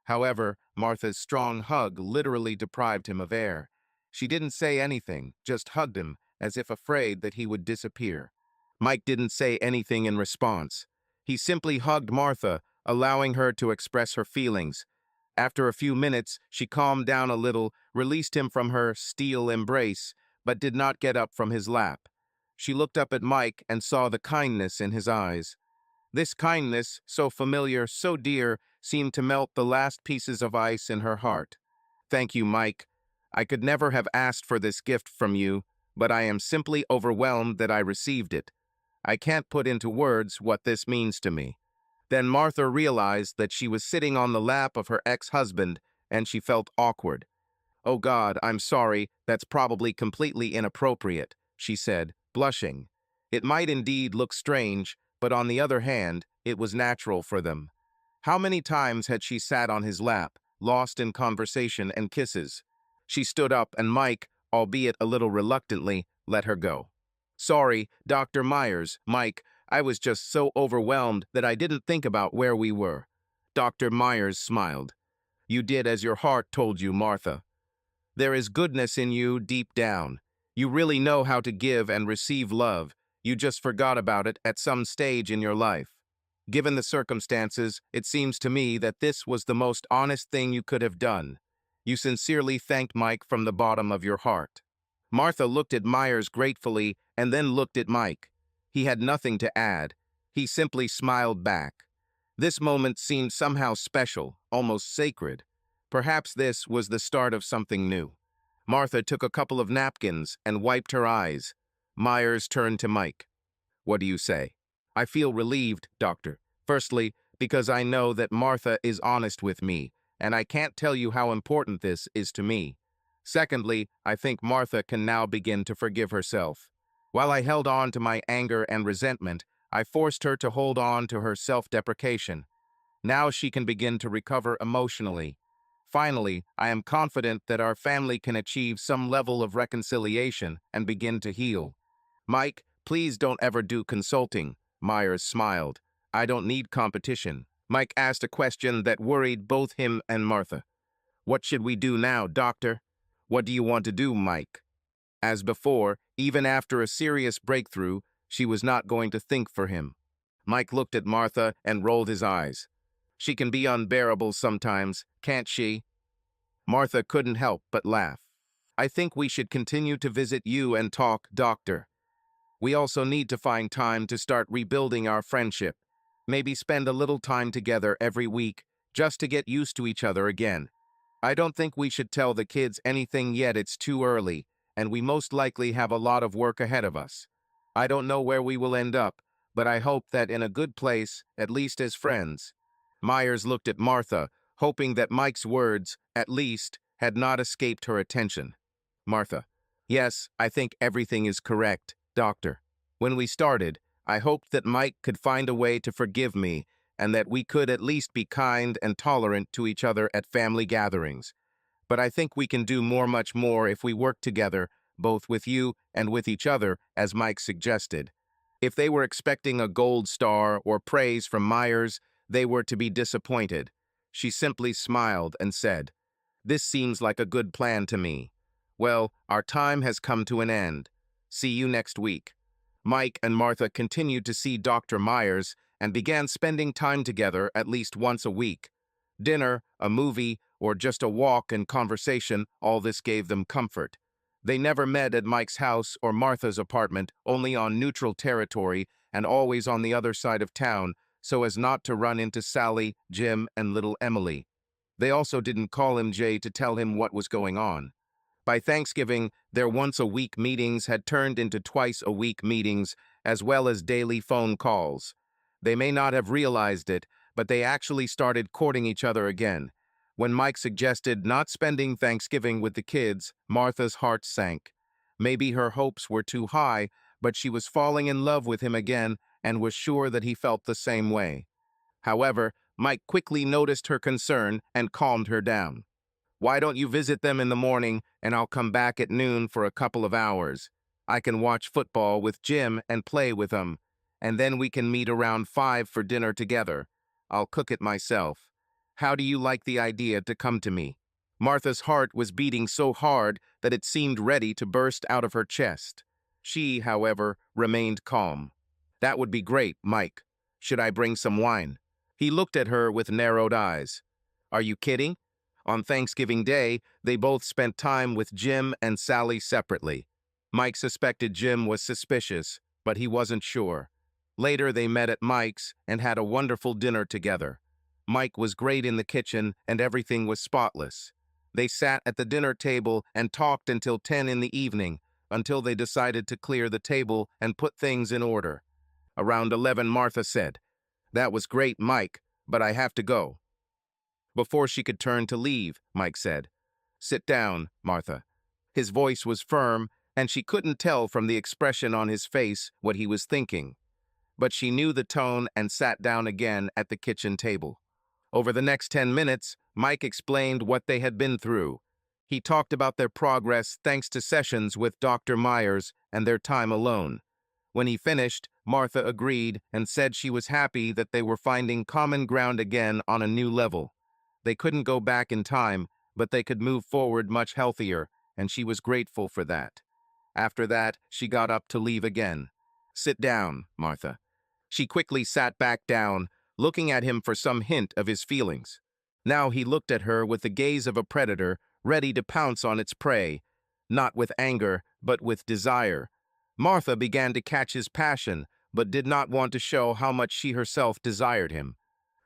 However, Martha's strong hug literally deprived him of air. She didn't say anything, just hugged him, as if afraid that he would disappear. Mike didn't say anything in response. He simply hugged Martha, allowing her to express her feelings. After a few minutes, she calmed down a little, released him from her steel embrace, but did not get up from his lap. She looked up at Mike and saw the kindness in his eyes. This kindness, so familiar, so dear, seemed to melt the last pieces of ice in her heart. Thank you, Mike. I could never have asked for this gift from you, but I am simply overwhelmed that I received it. I can't put into words what this means to me. Then Martha realized that she was sitting on the lap of her ex-husband, and she felt awkward. "Oh God, I'm sorry, that's probably completely inappropriate," she said, blushing. It might indeed look strange, but on the other hand, it was natural for them. How many times had she sat on his lap, lost in conversation and kisses? She stood up and Mike, albeit a little reluctantly, let her go. "Sorry, Dr. Myers, Mike, I was just so overwhelmed that I didn't think about where we were." Dr. Myers smiled. "You did as your heart told you, Martha. There is goodness in you deep down. You really know how to give and receive love. You just forgot about it at some stage in your life. Given the circumstances, it seems to me that this was the most honest thing you could have done. You sincerely thanked Mike from the bottom of your heart." Martha looked at Myers gratefully and then looked at Mike. He had nothing to add. He simply smiled back. This moment seemed somehow special, almost sacred. Perhaps this was the start of something new. Martha took a couple of napkins and wiped her eyes. Myers turned to Mike. "What do you say?" "I feel relieved, Doctor. Firstly, because I know that Martha is honest with me, and I can't tell you how important this is to me. Secondly, I think Martha can now begin to forgive herself. While I held on to my anger and resentment, I forced her to hold on to her self-deprecation. Now she can begin to recover emotionally. Finally, I am confident that our family can achieve some level of reconciliation and begin to heal." "Mike, please don't ever do consulting," Myers smiled. "I don't need competition." Mike asked a question that worried both him and Martha. "What should we do now, Doctor?" "What do you want to do, Mike?" As before, even after a serious breakthrough, she was not going to think for him. Mike looked at Martha and rolled his eyes. "She can be unbearable sometimes, can't she?" Martha couldn't help but laugh. "I think we should continue to visit you and talk, Doctor. We also need to find time to start rebuilding our friendship. Maybe spend a little time together every week, just to get used to each other again. I don't think we should tell the kids anything yet, it's too early, and we most likely have a lot of work ahead of us. I don't know where we will end up, but I hope that in a good place, at least as friends." Myers looked at Martha, hoping that Mike's words, at least, had not escaped her attention. Martha: "Yes, I think everything is correct, Doctor. When we started, I hoped that Mike could find a way to forgive me and that we could at least be kind and tolerant to each other at family gatherings. But I think we can do much more if we work together, both with you and with each other, as Mike suggested." If they were expecting a gold star or praise from Myers, they were to be disappointed. She simply smiled and said, "This seems like a good plan to me. Well, our time has come to an end. See you next week." Mike and Martha continued to see Dr. Myers and began spending time together at least once a week. Dinner, a movie, or just a walk and conversation, all this gave them comfort. They never met at Mike's house or Martha's apartment, only on neutral territory and always on the other side of town, so as not to run into Sally, Jim, and little Emily. They also didn't call MJ to tell him what was going on. By Thanksgiving, their once-a-week meetings had turned into twice-a-week meetings, as well as daily phone calls. They may not have realized it, but they actually started courting each other again. When Mike suggested not spending Thanksgiving with the kids, Martha's heart sank. Maybe her hopes were too high, but she was falling in love with him again and was sure that he felt the same way. However, Mike quickly noticed her concern and calmed her down. "Why don't you visit them in the morning, and I'll come back at noon for a couple of hours. I can watch football with Jim and play with him, and then we can meet around 5 for dinner together. I'll cook it myself. How do you like the idea to come to me?" Martha's heart was beating so hard that it seemed ready to burst out of her chest. She, however, remained calm. "That would be great, Mike. Should I bring some wine?" He looked at her with narrowed eyes. "Are you kidding?" On Thanksgiving Day, they both spent time with Jim and Sally separately. Mike suspected Jim was suspicious, but he wasn't sure. Later, they met at Mike's and had a wonderful dinner together. Mike was great in the kitchen and everything was spotless. They sat at the dinner table and talked until 10 in the evening, until they decided to clear the table and put things in order. Around 11, Martha said, "That was great, Mike, but I have to go." Before she could turn to leave, Mike said, "Sit down, Martha." His voice was firm, and she couldn't tell from the expression on his face what he was thinking. But she knew the tone and sat down again at the kitchen table. Over the next 10 minutes, Mike explained what they had been through. He talked about their progress thanks to sessions with Dr. Myers and their time alone. When he finished, Martha agreed and said she was happy that they were finding common ground again on a new level. They couldn't go back in time, but they could move forward much healthier, and she was grateful for that. After that, she got up to leave again. "Sit down, Martha." She quickly sat back down, looking at him for some hint of his feelings. Now he looked at her with the gaze of a predator, ready to pounce on its prey, not with anger, but with desire. Martha began to catch his passion, but did not want to show how much she herself desired him.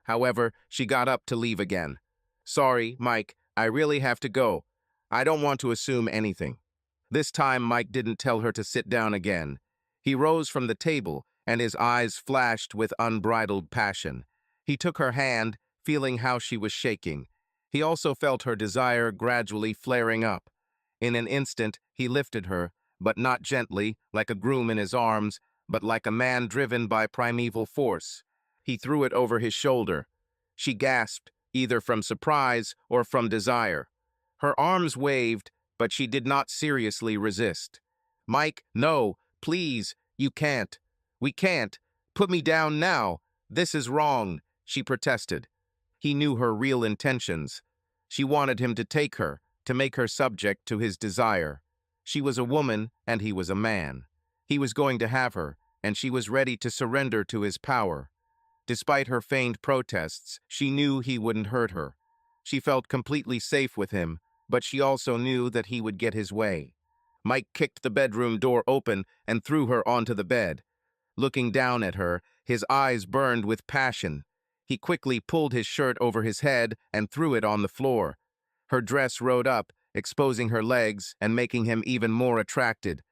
However, she got up to leave again. "Sorry, Mike, I really have to go. I don't want to assume anything." This time, Mike didn't tell her to sit down again. He rose from the table, and his eyes flashed with unbridled passion. He took her hand, feeling how she was shaking. He also felt her desire gradually flaring up. In an instant, he lifted her, but not gently, like a groom in his arms, but like a man driven by primeval force. He threw it over his shoulder. She gasped, either from surprise or from desire. Her arms waved, but she did not seriously resist. "Mike, no, please, you can't. We can't. Put me down now. This is wrong," she protested. He knew her real intentions. She wanted him to take her, to make her subject to his desire. She was a woman, and he was a man. He was going to have her, and she was ready to surrender to his power. Despite her feigned protests, she knew he wouldn't hurt her. She felt completely safe with him, but she also knew that he would get his way. Mike kicked the bedroom door open and threw her onto the bed. Looking down at her, his eyes burned with passion. He quickly pulled his shirt over his head and threw it on the floor. Her dress rode up, exposing her legs and making him even more attracted.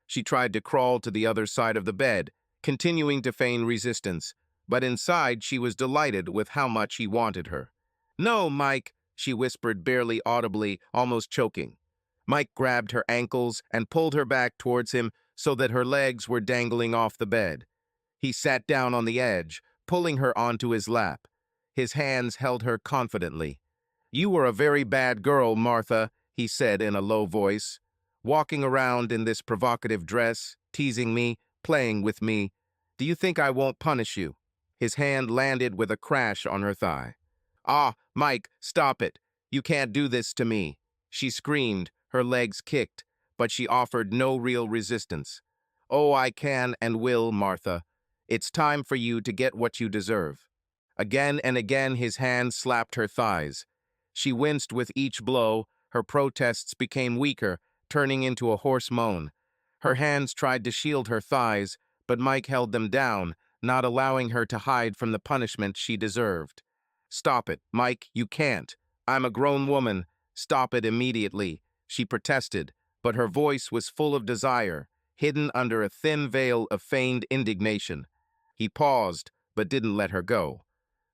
She tried to crawl to the other side of the bed, continuing to feign resistance, but inside she was delighted with how much he wanted her. "No, Mike," she whispered barely audibly, almost choking. Mike grabbed her ankles and pulled her back towards him so that her legs were dangling off the bed. He sat down on the edge, pulling her onto his lap. His hands held her confidently. "You are a very bad girl, Martha," he said in a low voice. "Walking around in this provocative dress, teasing me, playing with me. Do you think I won't punish you?" His hand landed with a crash on her thigh. "Ah, Mike, stop it. You can't do this to me." She screamed, her legs kicked, but she offered no real resistance. "Oh, I can and will, Martha. It's time for you to get what you deserve." Again and again his hand slapped her thighs. She winced with each blow, her protests became weaker, turning into a hoarse moan. Her hands tried to shield her thighs, but Mike held them down, not allowing her to hide from the punishment she deserved. "Stop it, Mike, you can't. I'm a grown woman. Stop it immediately," she protested, but her voice was full of desire, hidden under a thin veil of feigned indignation. He paused, but didn't let her go.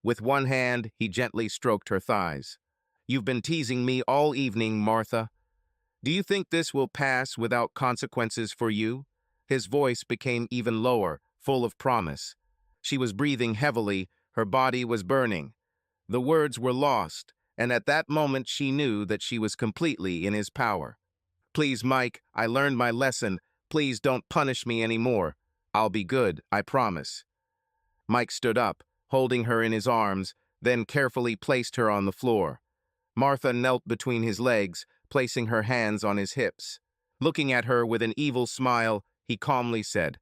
With one hand, he gently stroked her thighs. "You've been teasing me all evening, Martha. Do you think this will pass without consequences for you?" His voice became even lower, full of promise. She was breathing heavily, her body was burning. The words were lost, and at that moment she knew that she was completely in his power. "Please, Mike, I learned my lesson. Please don't punish me anymore. I'll be good, I promise." Mike stood up, holding her in his arms, then carefully placed her on the floor. Martha knelt between his legs, placing her hands on his hips. Looking at her with an evil smile, he calmly said,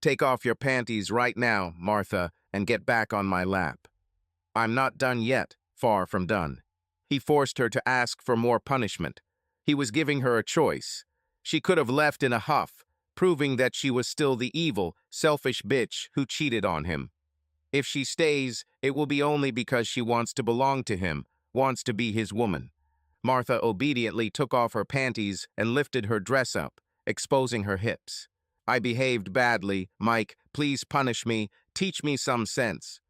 "Take off your panties right now, Martha, and get back on my lap." "I'm not done yet," far from done. He forced her to ask for more punishment. He was giving her a choice. She could have left in a huff, proving that she was still the evil, selfish bitch who cheated on him. If she stays, it will be only because she wants to belong to him, wants to be his woman. Martha obediently took off her panties and lifted her dress up, exposing her hips. I behaved badly. Mike, please punish me. Teach me some sense.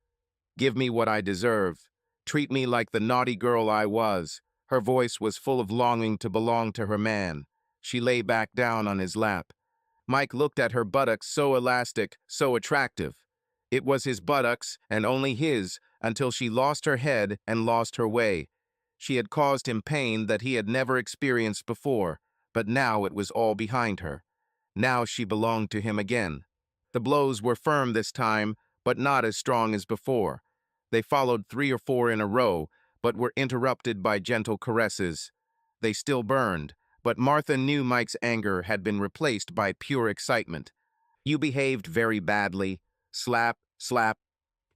Give me what I deserve. Treat me like the naughty girl I was. Her voice was full of longing to belong to her man. She lay back down on his lap. Mike looked at her buttocks, so elastic, so attractive. It was his buttocks, and only his, until she lost her head and lost her way. She had caused him pain that he had never experienced before, but now it was all behind her. Now she belonged to him again. The blows were firm this time, but not as strong as before. They followed 3 or 4 in a row, but were interrupted by gentle caresses. They still burned, but Martha knew Mike's anger had been replaced by pure excitement. You behaved very badly. Slap, slap.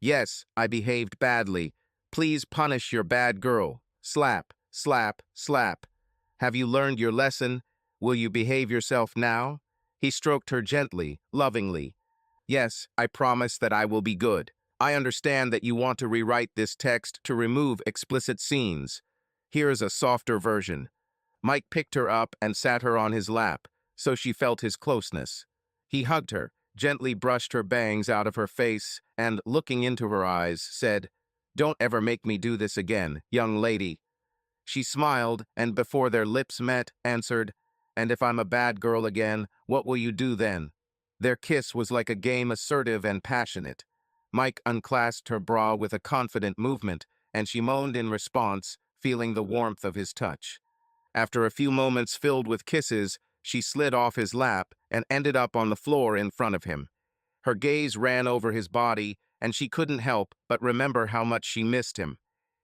Yes, I behaved badly. Please punish your bad girl. Slap, slap, slap. Have you learned your lesson? Will you behave yourself now? He stroked her gently, lovingly. Yes, I promise that I will be good. I understand that you want to rewrite this text to remove explicit scenes. Here is a softer version. Mike picked her up and sat her on his lap, so she felt his closeness. He hugged her, gently brushed her bangs out of her face, and, looking into her eyes, said, "Don't ever make me do this again, young lady." She smiled, and before their lips met, answered, "And if I'm a bad girl again, what will you do then?" Their kiss was like a game, assertive and passionate. Mike unclasped her bra with a confident movement, and she moaned in response, feeling the warmth of his touch. After a few moments filled with kisses, she slid off his lap and ended up on the floor in front of him. Her gaze ran over his body, and she couldn't help but remember how much she missed him.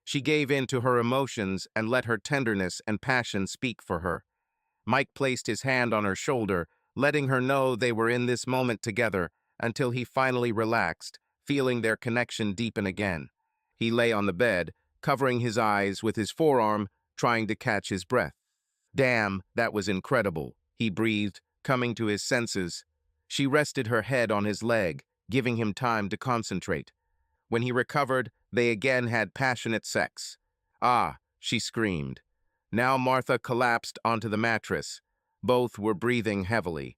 She gave in to her emotions and let her tenderness and passion speak for her. Mike placed his hand on her shoulder, letting her know they were in this moment together, until he finally relaxed, feeling their connection deepen again. He lay on the bed, covering his eyes with his forearm, trying to catch his breath. "Damn, that was incredible," he breathed, coming to his senses. She rested her head on his leg, giving him time to concentrate. When he recovered, they again had passionate sex. "Ah," she screamed. Now Martha collapsed onto the mattress. Both were breathing heavily.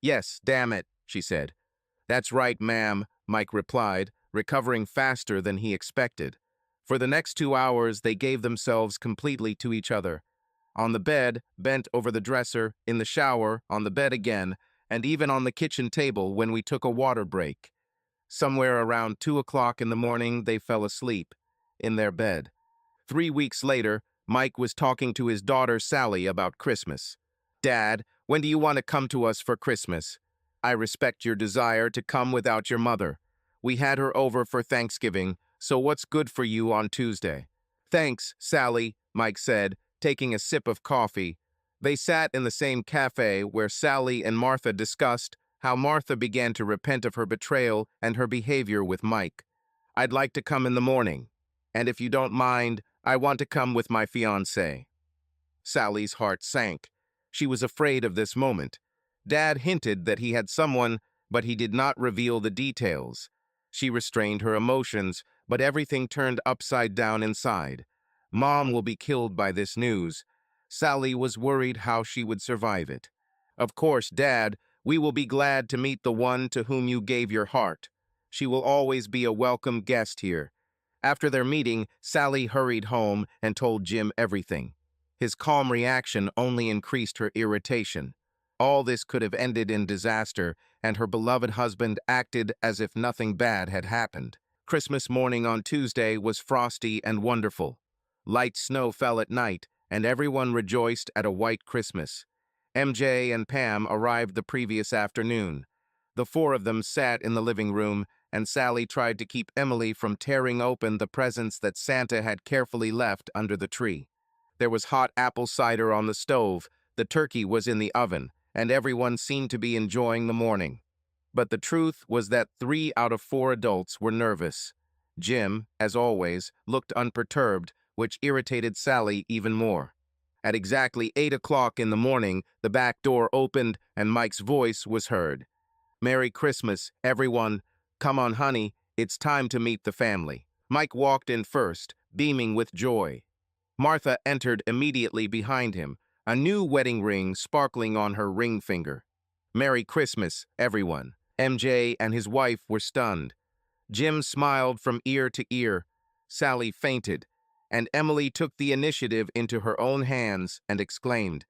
"Yes, damn it," she said. "That's right, ma'am," Mike replied, recovering faster than he expected. For the next 2 hours, they gave themselves completely to each other. On the bed, bent over the dresser, in the shower, on the bed again, and even on the kitchen table when we took a water break. Somewhere around 2 o'clock in the morning, they fell asleep, in their bed. 3 weeks later, Mike was talking to his daughter Sally about Christmas. "Dad, when do you want to come to us for Christmas? I respect your desire to come without your mother. We had her over for Thanksgiving, so what's good for you on Tuesday?" "Thanks, Sally," Mike said, taking a sip of coffee. They sat in the same cafe where Sally and Martha discussed how Martha began to repent of her betrayal and her behavior with Mike. "I'd like to come in the morning. And if you don't mind, I want to come with my fiancé." Sally's heart sank. She was afraid of this moment. Dad hinted that he had someone, but he did not reveal the details. She restrained her emotions, but everything turned upside down inside. Mom will be killed by this news. Sally was worried how she would survive it. "Of course, Dad, we will be glad to meet the one to whom you gave your heart. She will always be a welcome guest here." After their meeting, Sally hurried home and told Jim everything. His calm reaction only increased her irritation. All this could have ended in disaster, and her beloved husband acted as if nothing bad had happened. Christmas morning on Tuesday was frosty and wonderful. Light snow fell at night, and everyone rejoiced at a white Christmas. MJ and Pam arrived the previous afternoon. The 4 of them sat in the living room, and Sally tried to keep Emily from tearing open the presents that Santa had carefully left under the tree. There was hot apple cider on the stove, the turkey was in the oven, and everyone seemed to be enjoying the morning. But the truth was that 3 out of 4 adults were nervous. Jim, as always, looked unperturbed, which irritated Sally even more. At exactly 8 o'clock in the morning, the back door opened and Mike's voice was heard. "Merry Christmas, everyone. Come on, honey, it's time to meet the family." Mike walked in first, beaming with joy. Martha entered immediately behind him, a new wedding ring sparkling on her ring finger. "Merry Christmas, everyone." MJ and his wife were stunned. Jim smiled from ear to ear. Sally fainted, and Emily took the initiative into her own hands and exclaimed,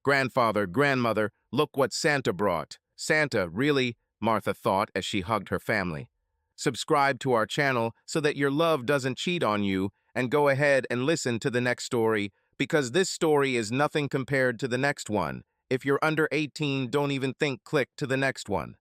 "Grandfather, grandmother, look what Santa brought." "Santa, really?" Martha thought as she hugged her family. Subscribe to our channel so that your love doesn't cheat on you, and go ahead and listen to the next story, because this story is nothing compared to the next one. If you're under 18, don't even think click to the next one.